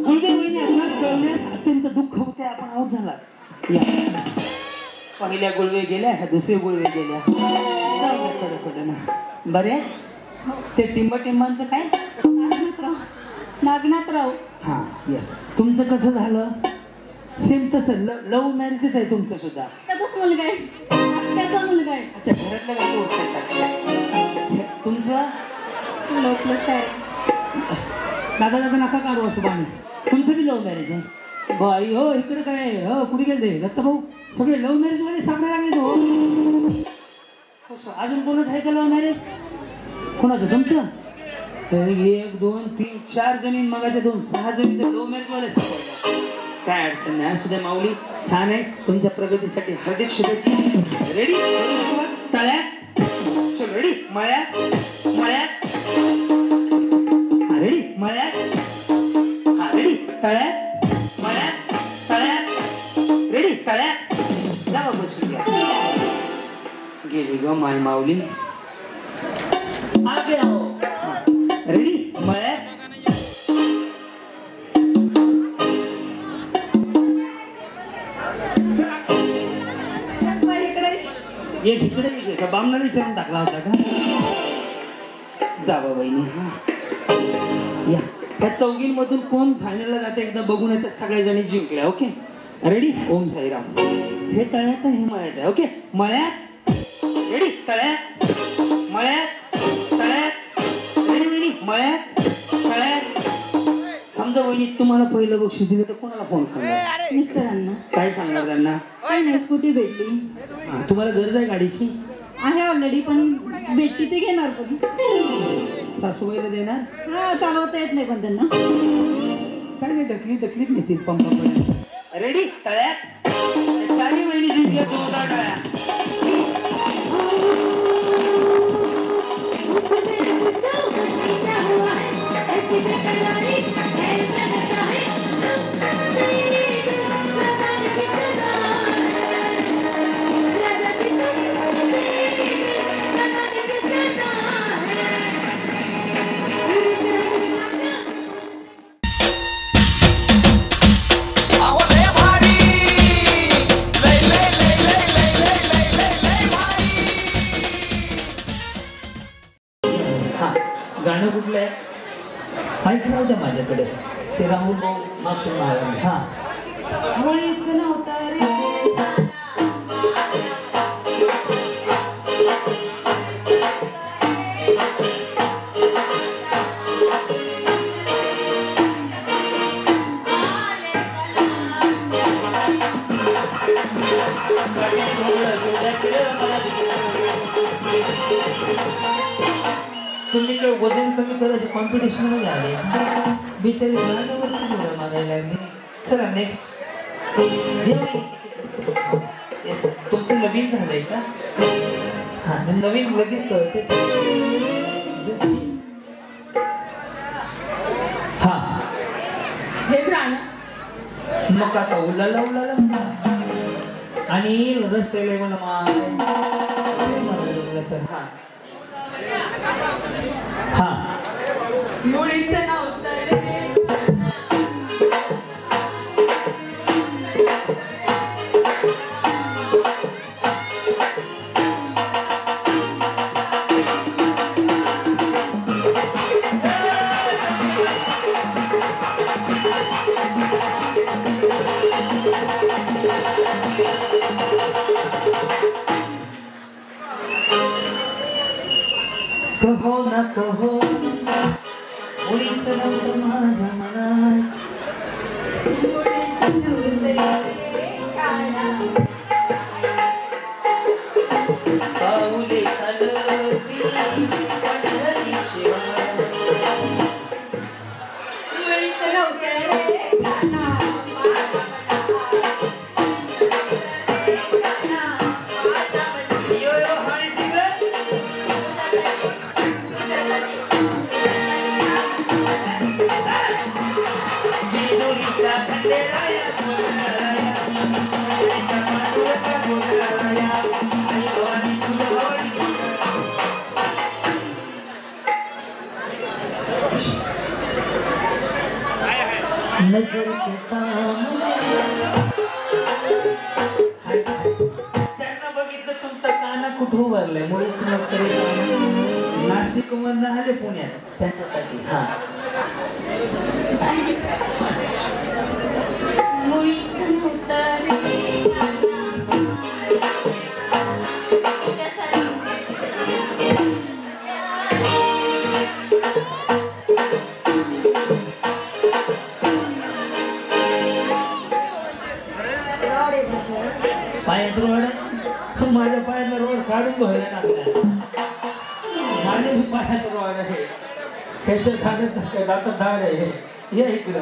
गुळवे वहिनी आपणास कळण्यास अत्यंत दुःख होते. आपण आऊट झाला. या पहिल्या गुळवे गेल्या ह्या दुसऱ्या गुळवे गेल्या. कडकडं ना बरे. ते टिंबांचं काय? नागनाथराव. हा येस. तुमचं कसं झालं? सेम तसं लव्ह मॅरेजच आहे तुमचं सुद्धा. त्याचाच मुलगा आहे. त्याचा मुलगा आहे. अच्छा घरातल्या काही ओळखतात. तुमचं लोकलच आहे. दादा दादा नका काढू असं पाणी. तुमचं बी लव्ह मॅरेज आहे? बाई हो इकडे काय हो कुठे गेले दत्ता भाऊ? सगळे लव्ह मॅरेज मध्ये सापडायला लागले तो. अजून कोणाच आहे का लव्ह मॅरेज? कोणाचं? तुमचं? 1 2 3 4 जणी मगाच्या 2 6 जणी तर लव्ह मॅरेज वाले सापडले. काय अडचण नाही. असू द्या माऊली छान आहे. तुमच्या प्रगतीसाठी हार्दिक शुभेच्छा. रेडी तळ्यात रेडी मळ्यात मळ्यात रेडी मळ्यात हा रेडी तळ्यात मळ्यात तळ्यात रेडी तळ्यात जा बसून घ्या. गेली ग माय माऊली. आगे आओ. रेडी मळ्यात एक इकडे बामणाला विचारून टाकला होता का? जावा बहिणी. या ह्या चौघींमधून कोण फायनलला जाते एकदा बघून येतात. सगळ्या जणी जिंकल्या. Okay ready Om Sairam. हे तळ्यात हे मळ्यात आहे. ओके मळ्यात रेडी तळ्यात मळ्यात तळ्यात रेडी वहिनी मळ्यात तळ्यात. समजा वहिनी तुम्हाला पहिलं बक्षीस दिलं तर कोणाला फोन करणार? मिस्टरांना. काय सांगणार त्यांना? काही नाही स्कूटी भेटली. तुम्हाला गरज आहे गाडीची? आहे ऑलरेडी पण भेटती ते घेणार पण. सासूबाईला देणार? हा चालवता येत नाही पण त्यांना. काय नाही ढकलीत नेतील पंपापर्यंत. रेडी तळ्यात चारी महिने जिंकल्या 2 टाळ्या. अहो लय भारी लय लय लय लय लय लय लय लय लय भारी. हा गाणं कुठलं आहे? ऐक नव्हतं माझ्याकडे. ते राहुल भाऊ मागतो महाराज. हा मुळीच नव्हतं रे. तुम्ही काय वजन कमी करायचं कॉम्पिटिशन मध्ये आले? बिचारी मारायला लागली. चला नेक्स्ट. येस तुमचं नवीन झालंय का? हा नवीन लगेच कळते. हा हेच राहणं. मग आता उलाला उलाला आणि रस्त्याला मला तर हा हा मुळीचं नव्हतं रे. कहो ना कहो मुळीचं नव्हतं माझ्या मनात. पाऊले चालती पंढरीची वाट. मुळीचं नव्हतं रे काना माझ्या यो यो हाय सिंगर जेजुरीच्या खंडेराया बोलणाराया मुळीचा मांडवचा बोलणाराया आणि भवानी तुला भवानी नजर के सामने त्यांना बघितलं तुमचा काना कुठं उभारलाय मुळीच नव्हतं नाशिक मधनं आले पुण्यात त्यांच्यासाठी. हा मुळीचं नव्हतं रे पायात रोड माझ्या पायाला रोड काढून धुवायला लागला. माझ्या पायात रोड आहे त्याच्या खाण्यात दातात दाड आहे. या इकडं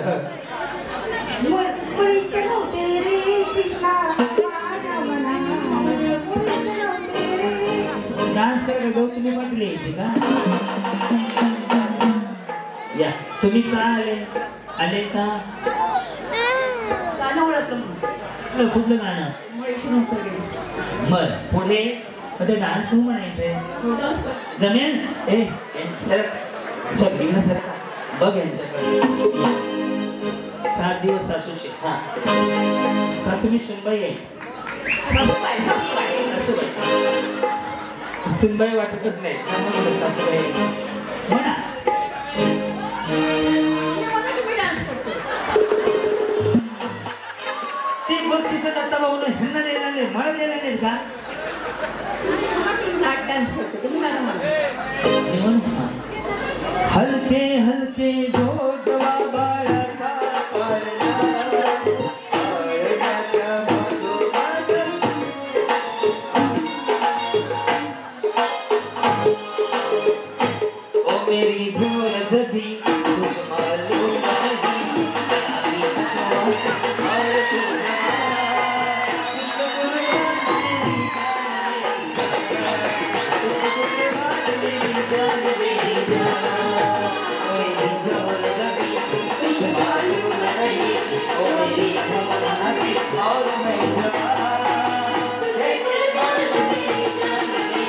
मुळीचं नव्हते रे कृष्णा माझ्या मनात. मुळीचं नव्हते रे. डान्स करायला गौतमी पाटील यायची का? या तुम्ही का आले आले का? गाणं ओळखलं कुठलं गाणं? बर पुढे ते डान्स होऊ म्हणायचंय जमेल. ए सर सर सर बघ यांच्याकडे 4 दिवस सासूचे. हा का तुम्ही सुनबाई आहे? सासूबाई सुनबाई वाटतच नाही सासूबाई म्हणा. ते बक्षीस दत्ता भाऊ ह्यांना द्यायला नाही मला द्यायला नाहीत का? हलके हलके जो जवाबाळाचा पाळण्याच्या मागोमाग. ओ मेरी झोल जबी तुझ मालूम नहीं आमी और तुझा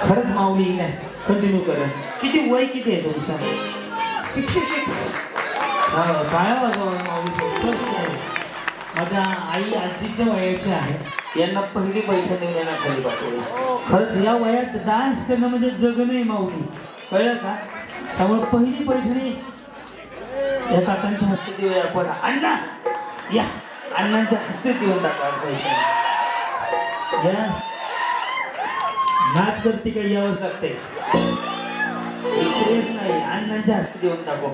खरंच माऊली नाही कंटिन्यू करा. किती वय किती आहे तुमचं? 66. काय माऊली माझ्या आई आजीच्या वयाचे आहे. यांना पहिली पैठणी यांना खाली पाठवली. खरंच या वयात डान्स करणं म्हणजे जगणं आहे माऊली कळलं का? त्यामुळे पहिली पैठणी या काकांच्या हस्ते देऊया आपण. अण्णा या अण्णांच्या हस्ते देऊन टाका पैठणी. यस नाट करते काही यावंच लागते नाही. अण्णांच्या हस्ते देऊन टाकू.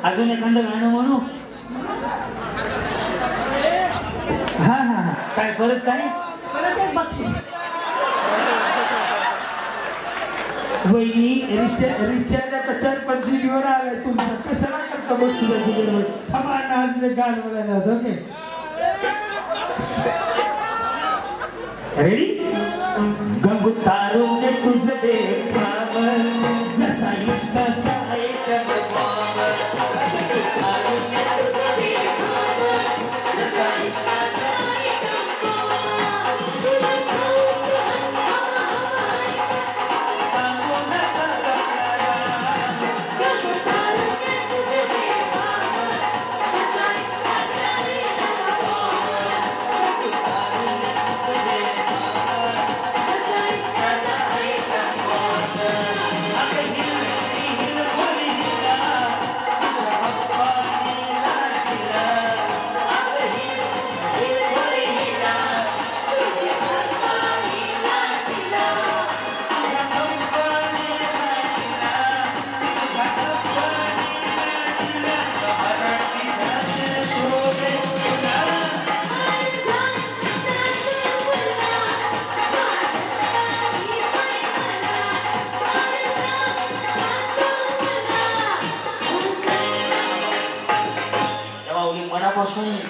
अजून एखादं गाणं म्हणू. हा हा हा काय परत काय परत एक बक्षीस. वहिनी रिचार्ज आता 4-5 GB वर आलाय तुमचा. कशाला करता बक्षिसाची गडबड? थांबा ना, आज मी गाणं म्हणायला. Okay ready. गंगू तारून तुझं देखावं जसा इष्टाचा एक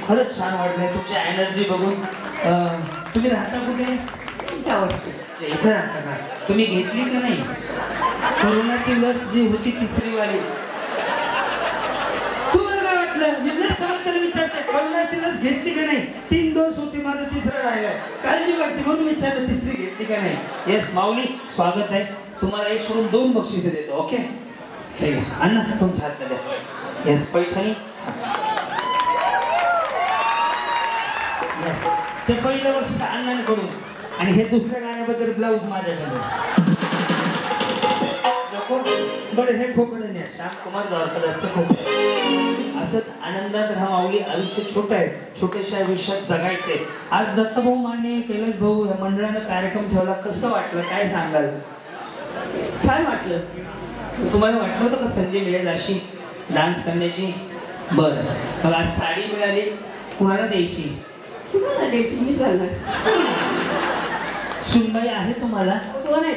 खरंच छान वाटलंय तुमची एनर्जी बघून. तुम्ही राहता कुठे? इथे राहता का? तुम्ही घेतली का नाही कोरोनाची लस जी होती 3री वाली? तुम्हाला काय वाटलं? मी लस समजताना विचारते कोरोनाची लस घेतली का नाही? 3 डोस होती, माझं 3रा राहिलाय. काळजी वाटते म्हणून विचारलं 3री घेतली का नाही. येस माऊली स्वागत आहे. तुम्हाला 1 सोडून 2 बक्षिसे देतो. ओके हे घ्या अण्णा तुमच्या हातात द्या. येस पैठणी. ते पहिलं वर्ष अण्णाने करून आणि हे दुसऱ्या गाण्याबद्दल ब्लाऊज माझ्याकडे. बरं हे खोकडं न्या. श्यामकुमार जावळकरांचं खोकड. असंच आनंदात राहा माऊली. आयुष्य छोटं आहे, छोट्याशा आयुष्यात जगायचंय. आज दत्तभाऊ माने कैलास भाऊ या मंडळानं कार्यक्रम ठेवला. कसं वाटलं काय सांगाल? छान वाटलं. तुम्हाला वाटलं होतं का संधी मिळेल अशी डान्स करण्याची? बरं मग आज साडी मिळाली, कुणाला द्यायची? तुम्हाला द्यायची, मी झालं. सुनबाई आहे तुम्हाला? कोण आहे?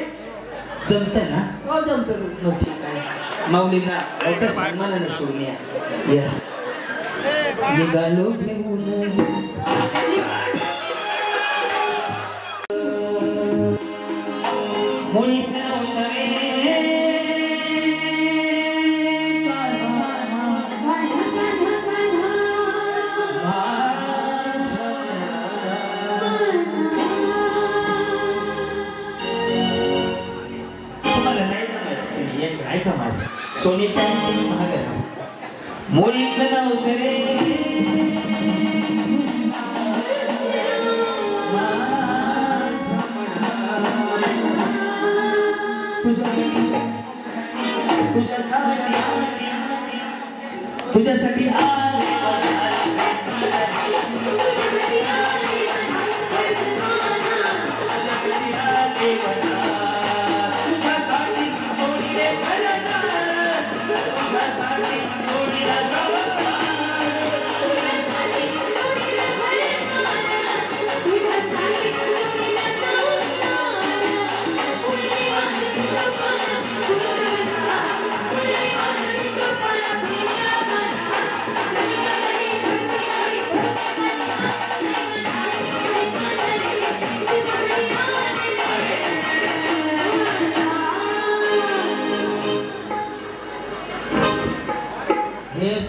जमतं ना? हो जमतो. मग ठीक आहे. माऊलींना मोठ्या सन्मानाने सोडून या. येस निघालो घेऊन मुळीच नव्हतं रे ऐका माझं. सोन्याच्या महाग मुळीच नव्हतं रे तुझ्यासाठी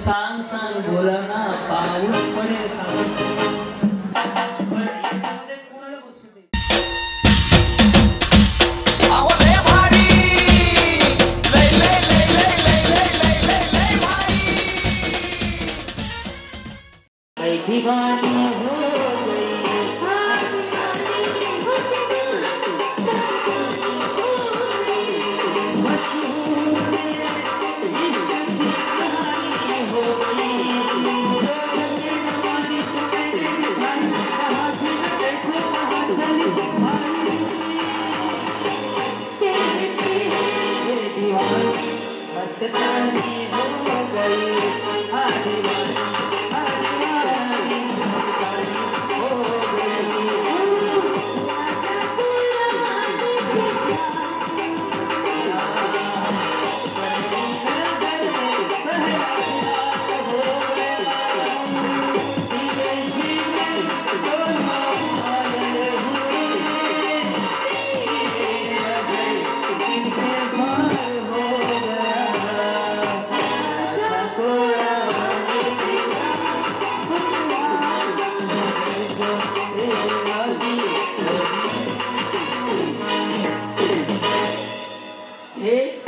सांग सांग बोला ना पाऊस पडेल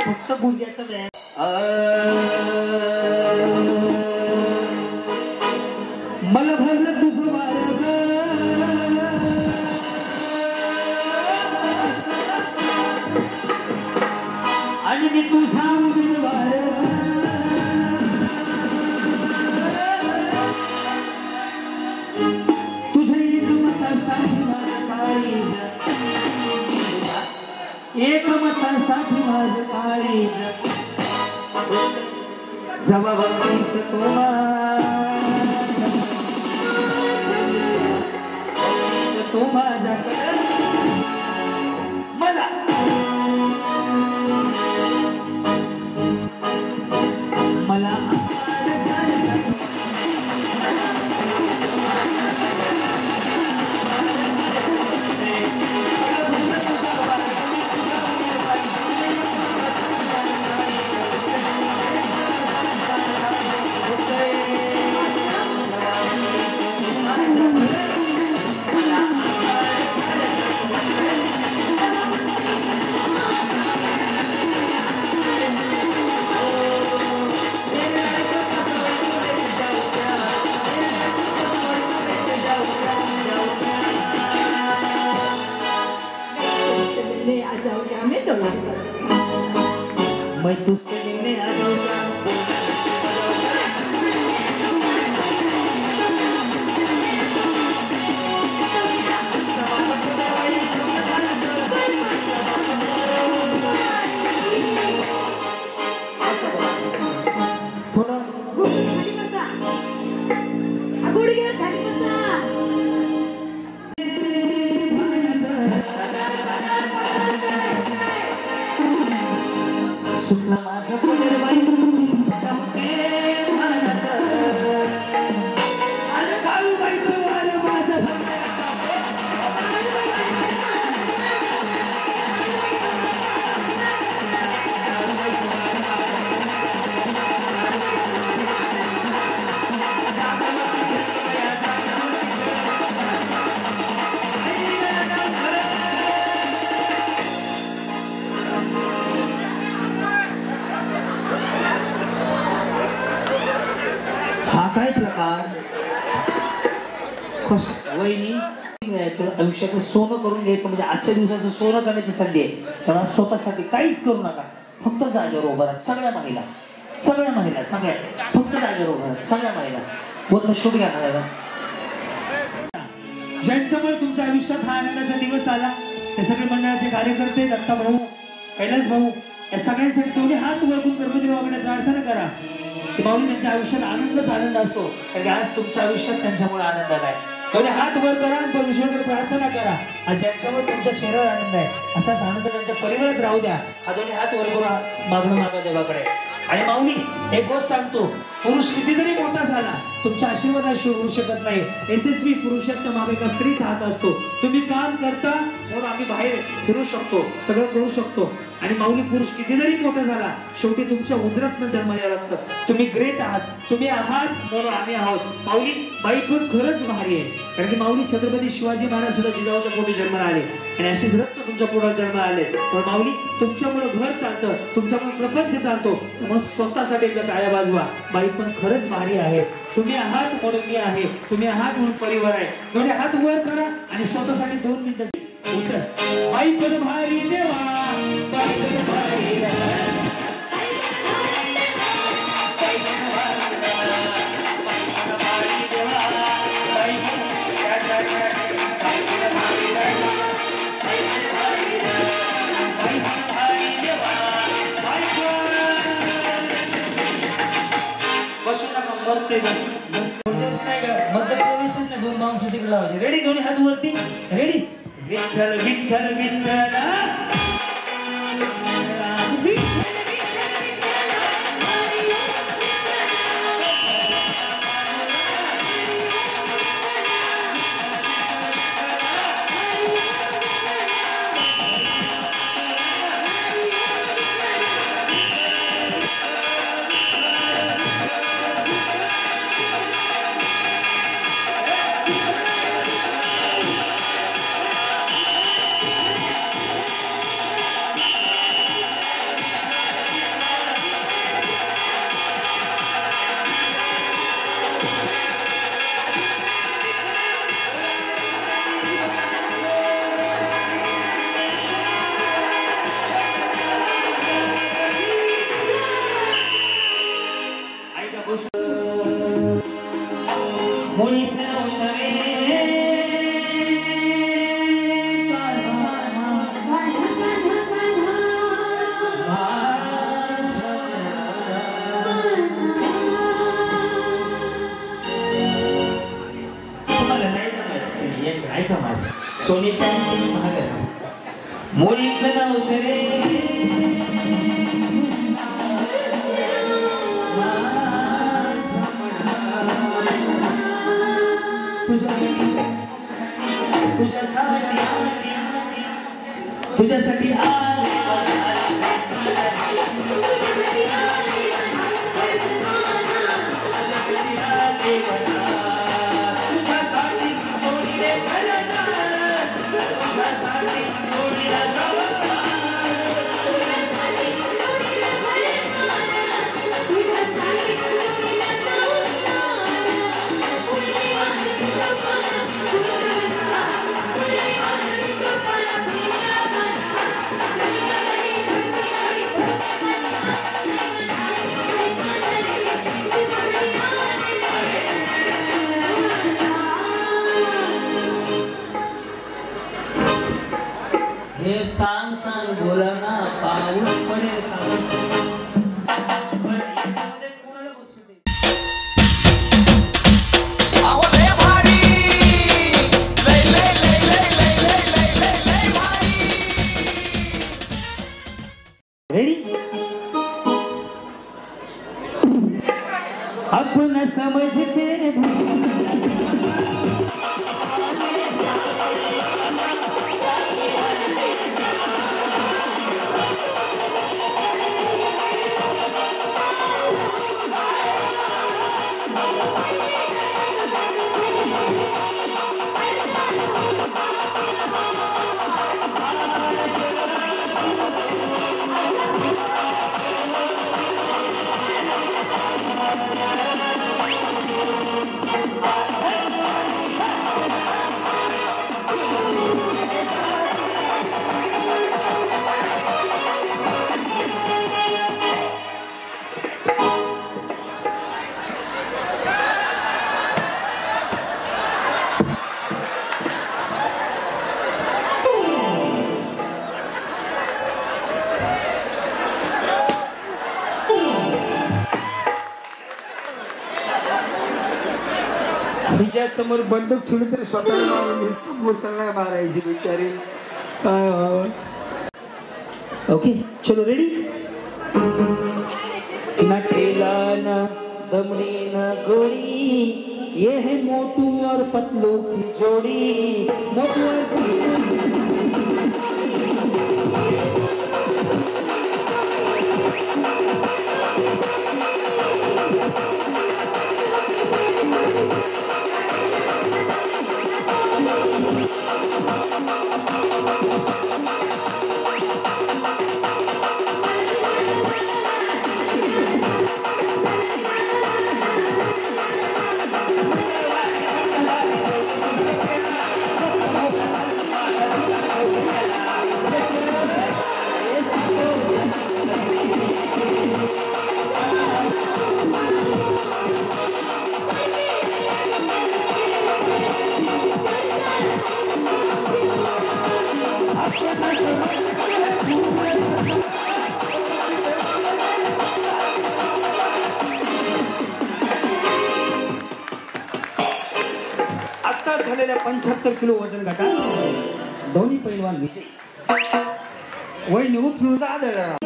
फक्त गुडघ्याचा व्यायाम. मला भरलं तुझं मार्ग आणि मी तुझा उमेदवार तुझ्या एकमतासाठी माझं काळीज एकमतासाठी माझं काळीज जबाबदारीस तू माझ्याकडे मला मला मैं तुझसे मिलने आ जाऊंगा थोडं सुटला माझं पदर बाई अरे काळूबाईचं वारं माझं हा काय प्रकार वहिनी आयुष्याचं सोनं करून घ्यायचं म्हणजे आजच्या दिवसाचं सोनं करण्याची संधी आहे. पण स्वतःसाठी काहीच करू नका, फक्त जागेवर उभा राहा. सगळ्या महिला सगळ्या फक्त जागेवर उभा राहा. सगळ्या महिला पूर्ण शूट घ्या. ज्यांच्यामुळे तुमच्या आयुष्यात हा आनंदाचा दिवस आला ते सगळे मंडळाचे कार्यकर्ते, दत्ता भाऊ, कैलास भाऊ, या सगळ्यांसाठी तुम्ही हात वर करून गणपती बाबाकडे प्रार्थना करा की माऊली त्यांच्या आयुष्यात आनंदच आनंद असो, कारण आज तुमच्या आयुष्यात त्यांच्यामुळे आनंद आलाय. तेवढे हात वर करा आणि परमेश्वराकडे प्रार्थना करा. आज ज्यांच्यामुळे तुमच्या चेहऱ्यावर आनंद आहे असाच आनंद त्यांच्या परिवारात राहू द्या. हा दोन्ही हात वर करून मागणं मागा देवाकडे. आणि माऊली एक गोष्ट सांगतो, पुरुष किती जरी मोठा झाला तुमच्या आशीर्वादाशिवाय होऊ शकत नाही. यशस्वी पुरुषाच्या मागे एका स्त्रीचा हात असतो. तुम्ही काम करता म्हणून आम्ही बाहेर फिरू शकतो, सगळं करू शकतो. आणि माऊली पुरुष किती जरी मोठा झाला शेवटी तुमच्या उदरातनं जन्माला लागतं. तुम्ही ग्रेट आहात, तुम्ही आहात म्हणून आम्ही आहोत. माऊली बाई पण खरंच भारी आहे, कारण की माऊली छत्रपती शिवाजी महाराज सुद्धा जिजाऊच्या पोटी जन्माला आले आणि अशीच रक्त तुमच्या पोटात जन्माला आले. पण माऊली तुमच्यामुळे घर चालतं, तुमच्यामुळे प्रपंच चालतो. मग स्वतःसाठी एकदा टाळ्या वाजवा. बाई पण खरंच भारी आहे. तुम्ही आहात म्हणून मी आहे, तुम्ही आहात म्हणून परिवार आहे. दोन्ही हात वर करा आणि स्वतःसाठी 2 मिनिटं उचल. बाई पण भारी देवा, बाई पण भारी देवा. मध्य प्रवेशच नाही, 2 बाउंस तिकडे लावायचे. रेडी, दोन्ही हात वरती. रेडी. विठ्ठल विठ्ठल विठ्ठल मुळीच नव्हतं रे तुम्हाला नाही जमायचं ऐका माझं सोन्याच्या महाग मुळीच नव्हतं रे तुझ्यासाठी हे सांग सांग बोला ना पाऊस पडेल रेडी अपन समझते तिच्या समोर बंदूक ठेवली तरी स्वतःला समोरच्याला मारायची बिचारी काय व्हावं. ओके चलो रेडी ना ठेला ना दमड़ी ना गोरी ये है मोटू और पतलू की जोड़ी मोटू और आता झालेल्या 75 किलो वजन गटात दोन्ही पैलवान विजयी. वय उचलून आदळला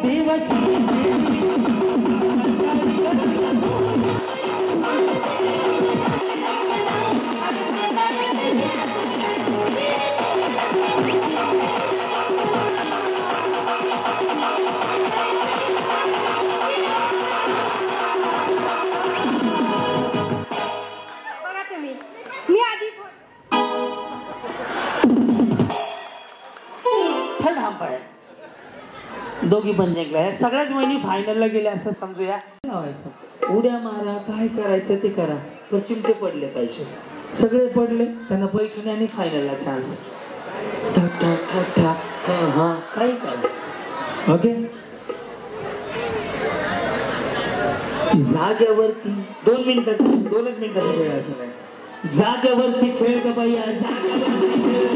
दोघी पण जिंकल्या सगळ्याच महिने फायनलला गेले असं समजूया. लावायचं उड्या मारा काय करायचं ते करा पण चिमटे पडले पाहिजे. सगळे पडले त्यांना पैठणी आणि फायनलला चान्स. हा काही करा ओके. जाग्यावरती 2 मिनिटाचा 2च मिनिटाचा वेळ असणार आहे. जागेवरती खेळ ग बाया जागेवरती खेळ.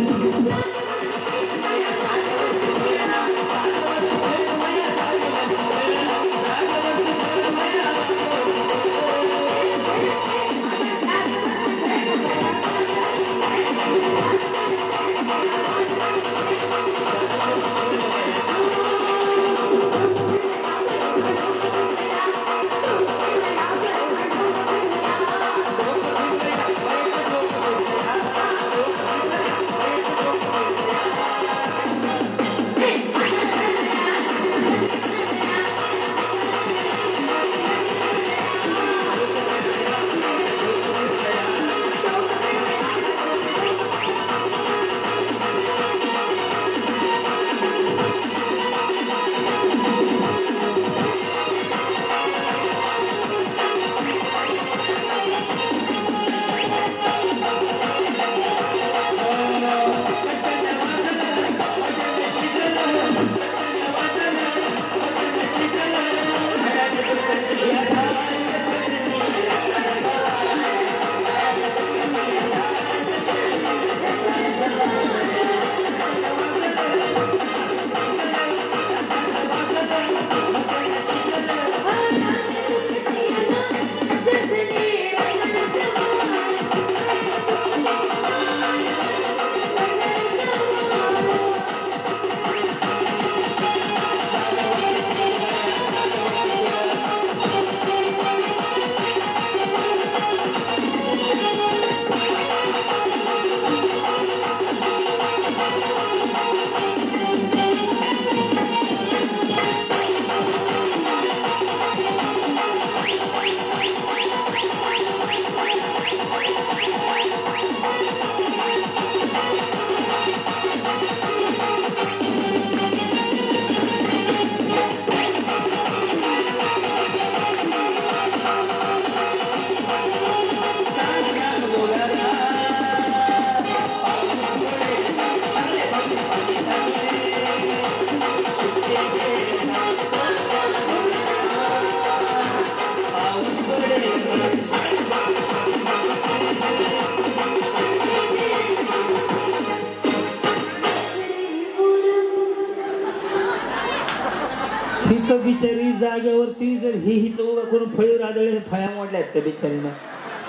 बिचारी जागेवरती जर ही उभा करून फळी रादळले फळ्या मोडल्या असत्या बिचारीनं.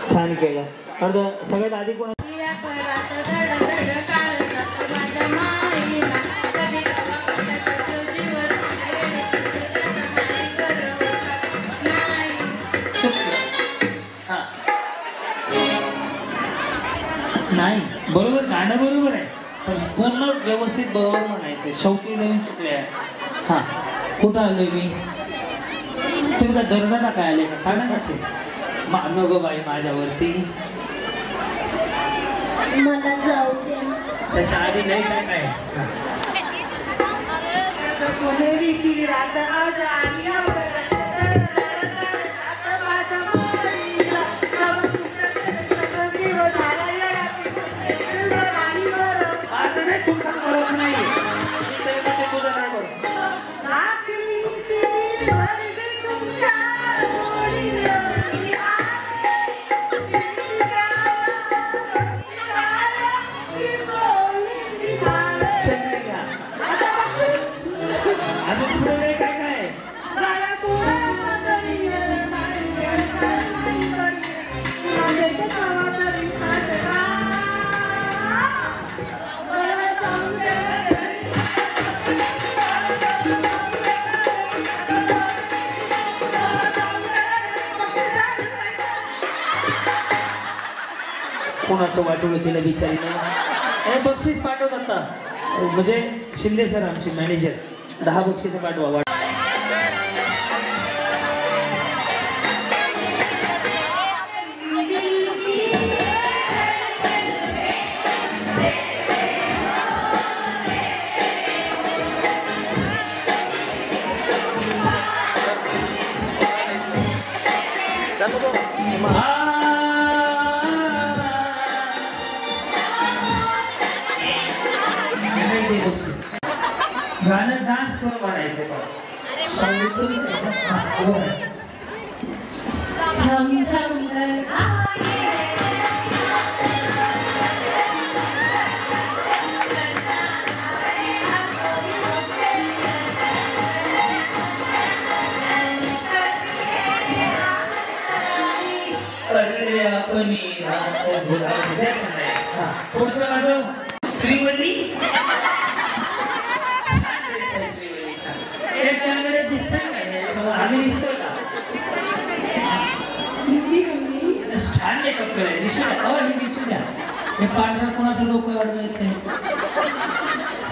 छान केलं. अर्ध सगळ्यात आधी कोण नाही बरोबर गाणं बरोबर आहे पण पूर्ण व्यवस्थित बरोबर म्हणायचं. शेवटी नवीन चुकले. हा कुठं आलोय मी? तुम्ही काय दरडा काय आले का? काय करते मानो गो बाई माझ्यावरती. मला जाऊ दे. त्याच्या आधी नाही काय काय माझं नाही तुमचा बरोबर नाही. कोणाचं वाटवलं केलं बिचारीने. हे बक्षीस पाठवत आता म्हणजे शिंदे सर आमचे मॅनेजर 10 बक्षीस पाठवा. गाणं डान्स करून म्हणायचं पण छम छम पुढचं माझं श्रीवल्ली आम्ही दिसतोय का छान मेकअप केलाय दिसू द्या हे दिसू द्या हे पांढरा कोणाचं डोकं वाढवलं येत नाही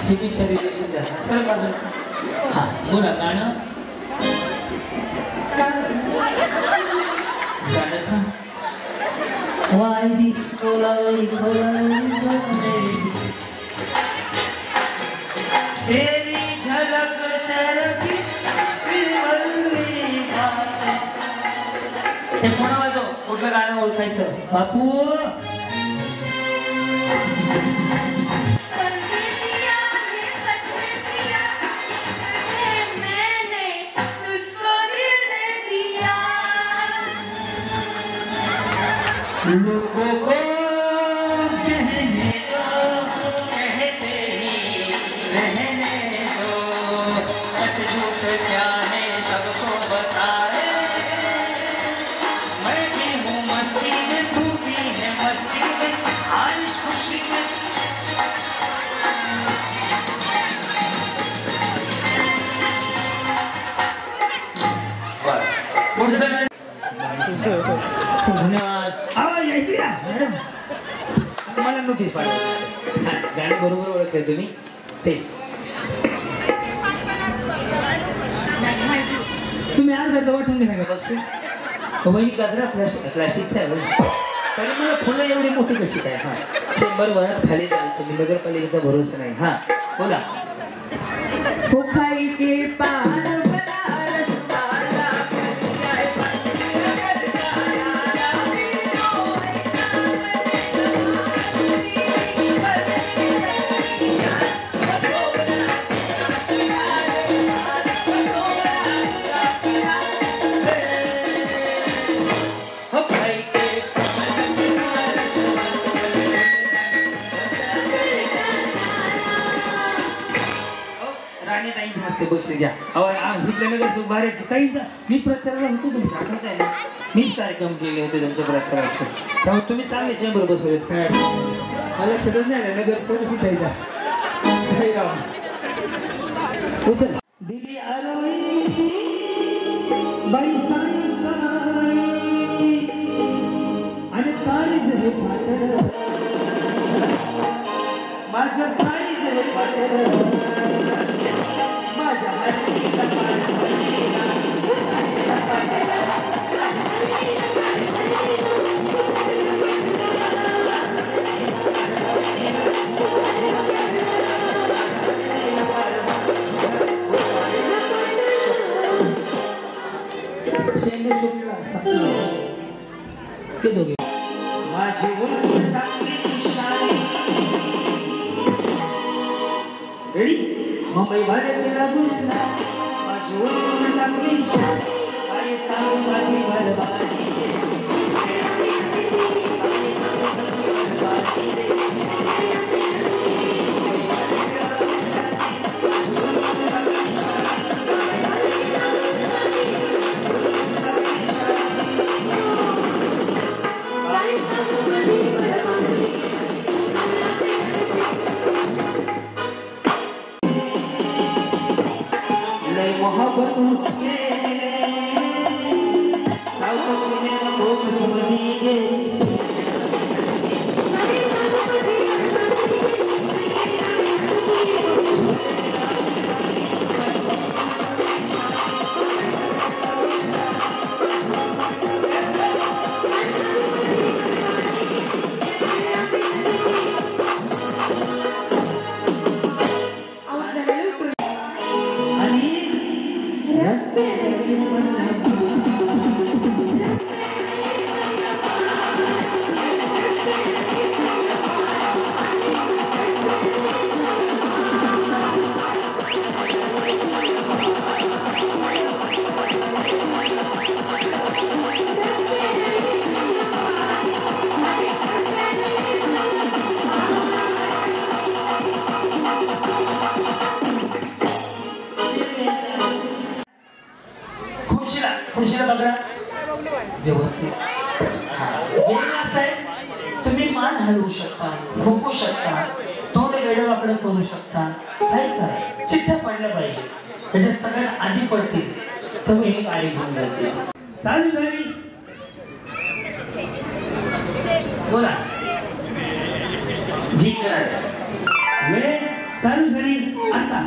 हे बिचारी दिसू द्या सर बाजू हा बोला गाणं गाणं का Why this color तेरी झलक शरती श्रीवल्ली हे कोणा वाजव कुठलं गाणं ओळखायचं बापू लोगों को कहने दो कहते ही रहने दो सच झूठ क्या है सबको बताए मैं भी हूँ मस्ती में तू भी है मस्ती में आज खुशी में बस धन्यवाद मॅडम तुम्हाला नोटीस पाठवली छान गाणं बरोबर ओळखले तुम्ही ते तुम्ही आज करता वाटून घ्या का बक्षीस वही गजरा प्लास्टिकचा आहे तरी मला फुलं एवढी मोठी कशी काय हा 100 वरात खाली जाल तुम्ही नगरपालिकेचा भरोसा नाही हा बोला खाई के पान बक्षीस घ्या हिटल्यानगर बाहेर काहीचा मी प्रचाराला होतो तुमच्या आठवत आहे ना मीच कार्यक्रम केले होते तुमच्या प्रचाराचे त्यामुळे तुम्ही चांगले चेंबर बसवलेत काय मला लक्षातच नाही नगर सुटायचा उचल दिली आरोई बाई सायंकाळी आणि काळीज हे फाटलं माझं काळीज हे फाटलं रेडी मुंबई भारे तेरा गुंडा माझी ओळख टाकली काय सांगू माझी बरबादी मोहब्बतों से व्यवस्थित गेलेला साहेब तुम्ही मान हलवू शकता, फुंकू शकता, तोंड वेडवाकडं करू शकता, नाही का चिठ्ठ्या पडल्या पाहिजे. त्याच्यात सगळ्यात आधी पडतील तर मी गाडी घेऊन जाते. चालू झाली बोला जी करा वेळ चालू झाली आता.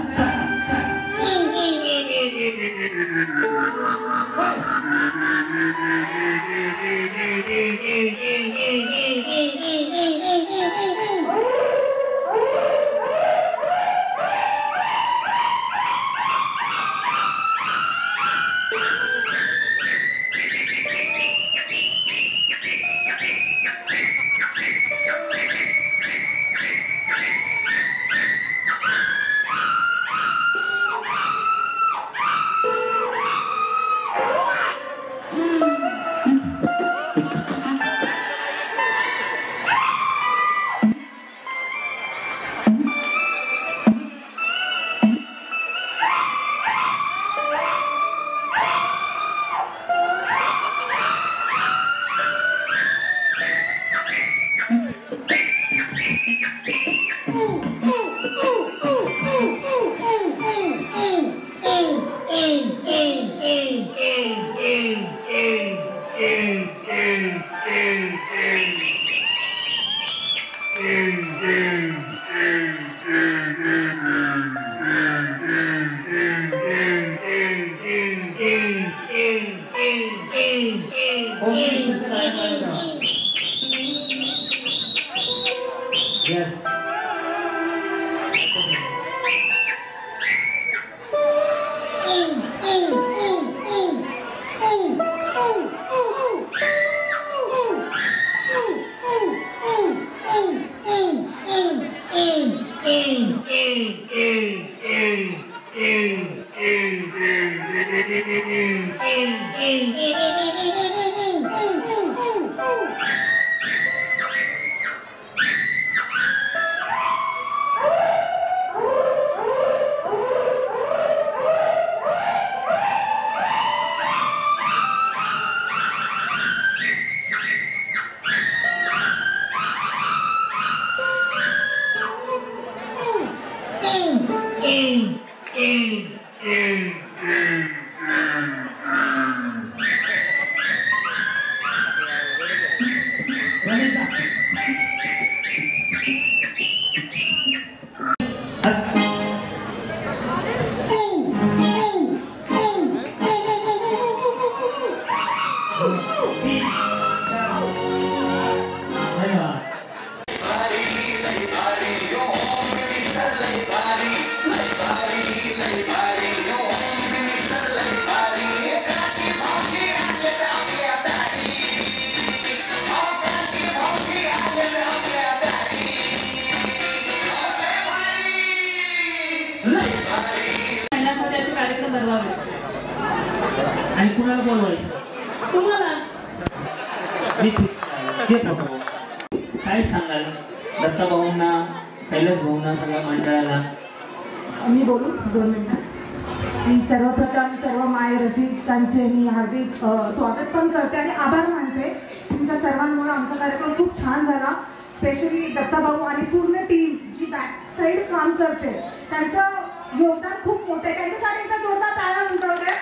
आणि कुणाला बोलवायचं तुम्हालाच. काय सांगाल दत्ता भाऊंना, कैलास भाऊंना, सगळ्या मंडळाला? मी बोलू 2 मिनिटं. मी सर्वप्रथम सर्व माय रसिकांचे मी हार्दिक स्वागत पण करते आणि आभार मानते. तुमच्या सर्वांमुळे आमचा कार्यक्रम खूप छान झाला. स्पेशली दत्ता भाऊ आणि पूर्ण टीम जी बॅक साईड काम करते त्यांचं योगदान खूप मोठं आहे. त्यांच्यासाठी एकदा जोरदार टाळ्या उमटवते.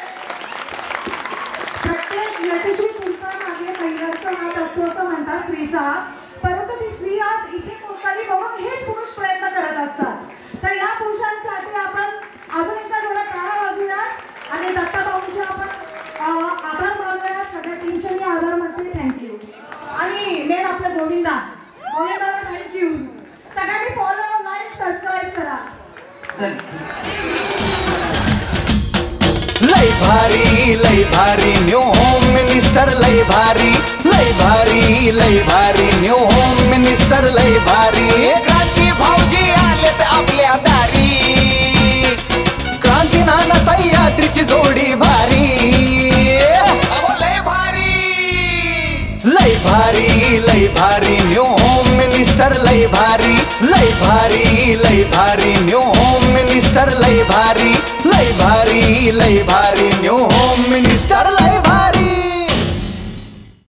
प्रत्येक यशस्वी पुरुषामागे महिलांचा हात असतो असं म्हणतात, स्त्रीचा हात. परंतु ती स्त्री आज इथे पोहोचावी म्हणून हेच पुरुष प्रयत्न करत असतात. तर या पुरुषांसाठी आपण अजून एकदा जोरात टाळ्या वाजूयात आणि दत्ता भाऊंचे आपण आभार मानूया. सगळ्या टीमचे मी आभार मानते. थँक्यू. आणि मेन आपलं गोविंदाला थँक्यू. सगळ्यांनी फॉलो, लाईक, सबस्क्राईब करा. लय भारी न्यू होम मिनिस्टर लय भारी, लय भारी न्यू होम मिनिस्टर लय भारी. क्रांती भाऊजी आलेत आपल्या दारी, क्रांती नाना सह्याद्रीची जोडी भारी. लय भारी न्यू होम मिनिस्टर लय भारी, लय भारी न्यू होम मिनिस्टर लय भारी, लय भारी न्यू होम मिनिस्टर लय भारी.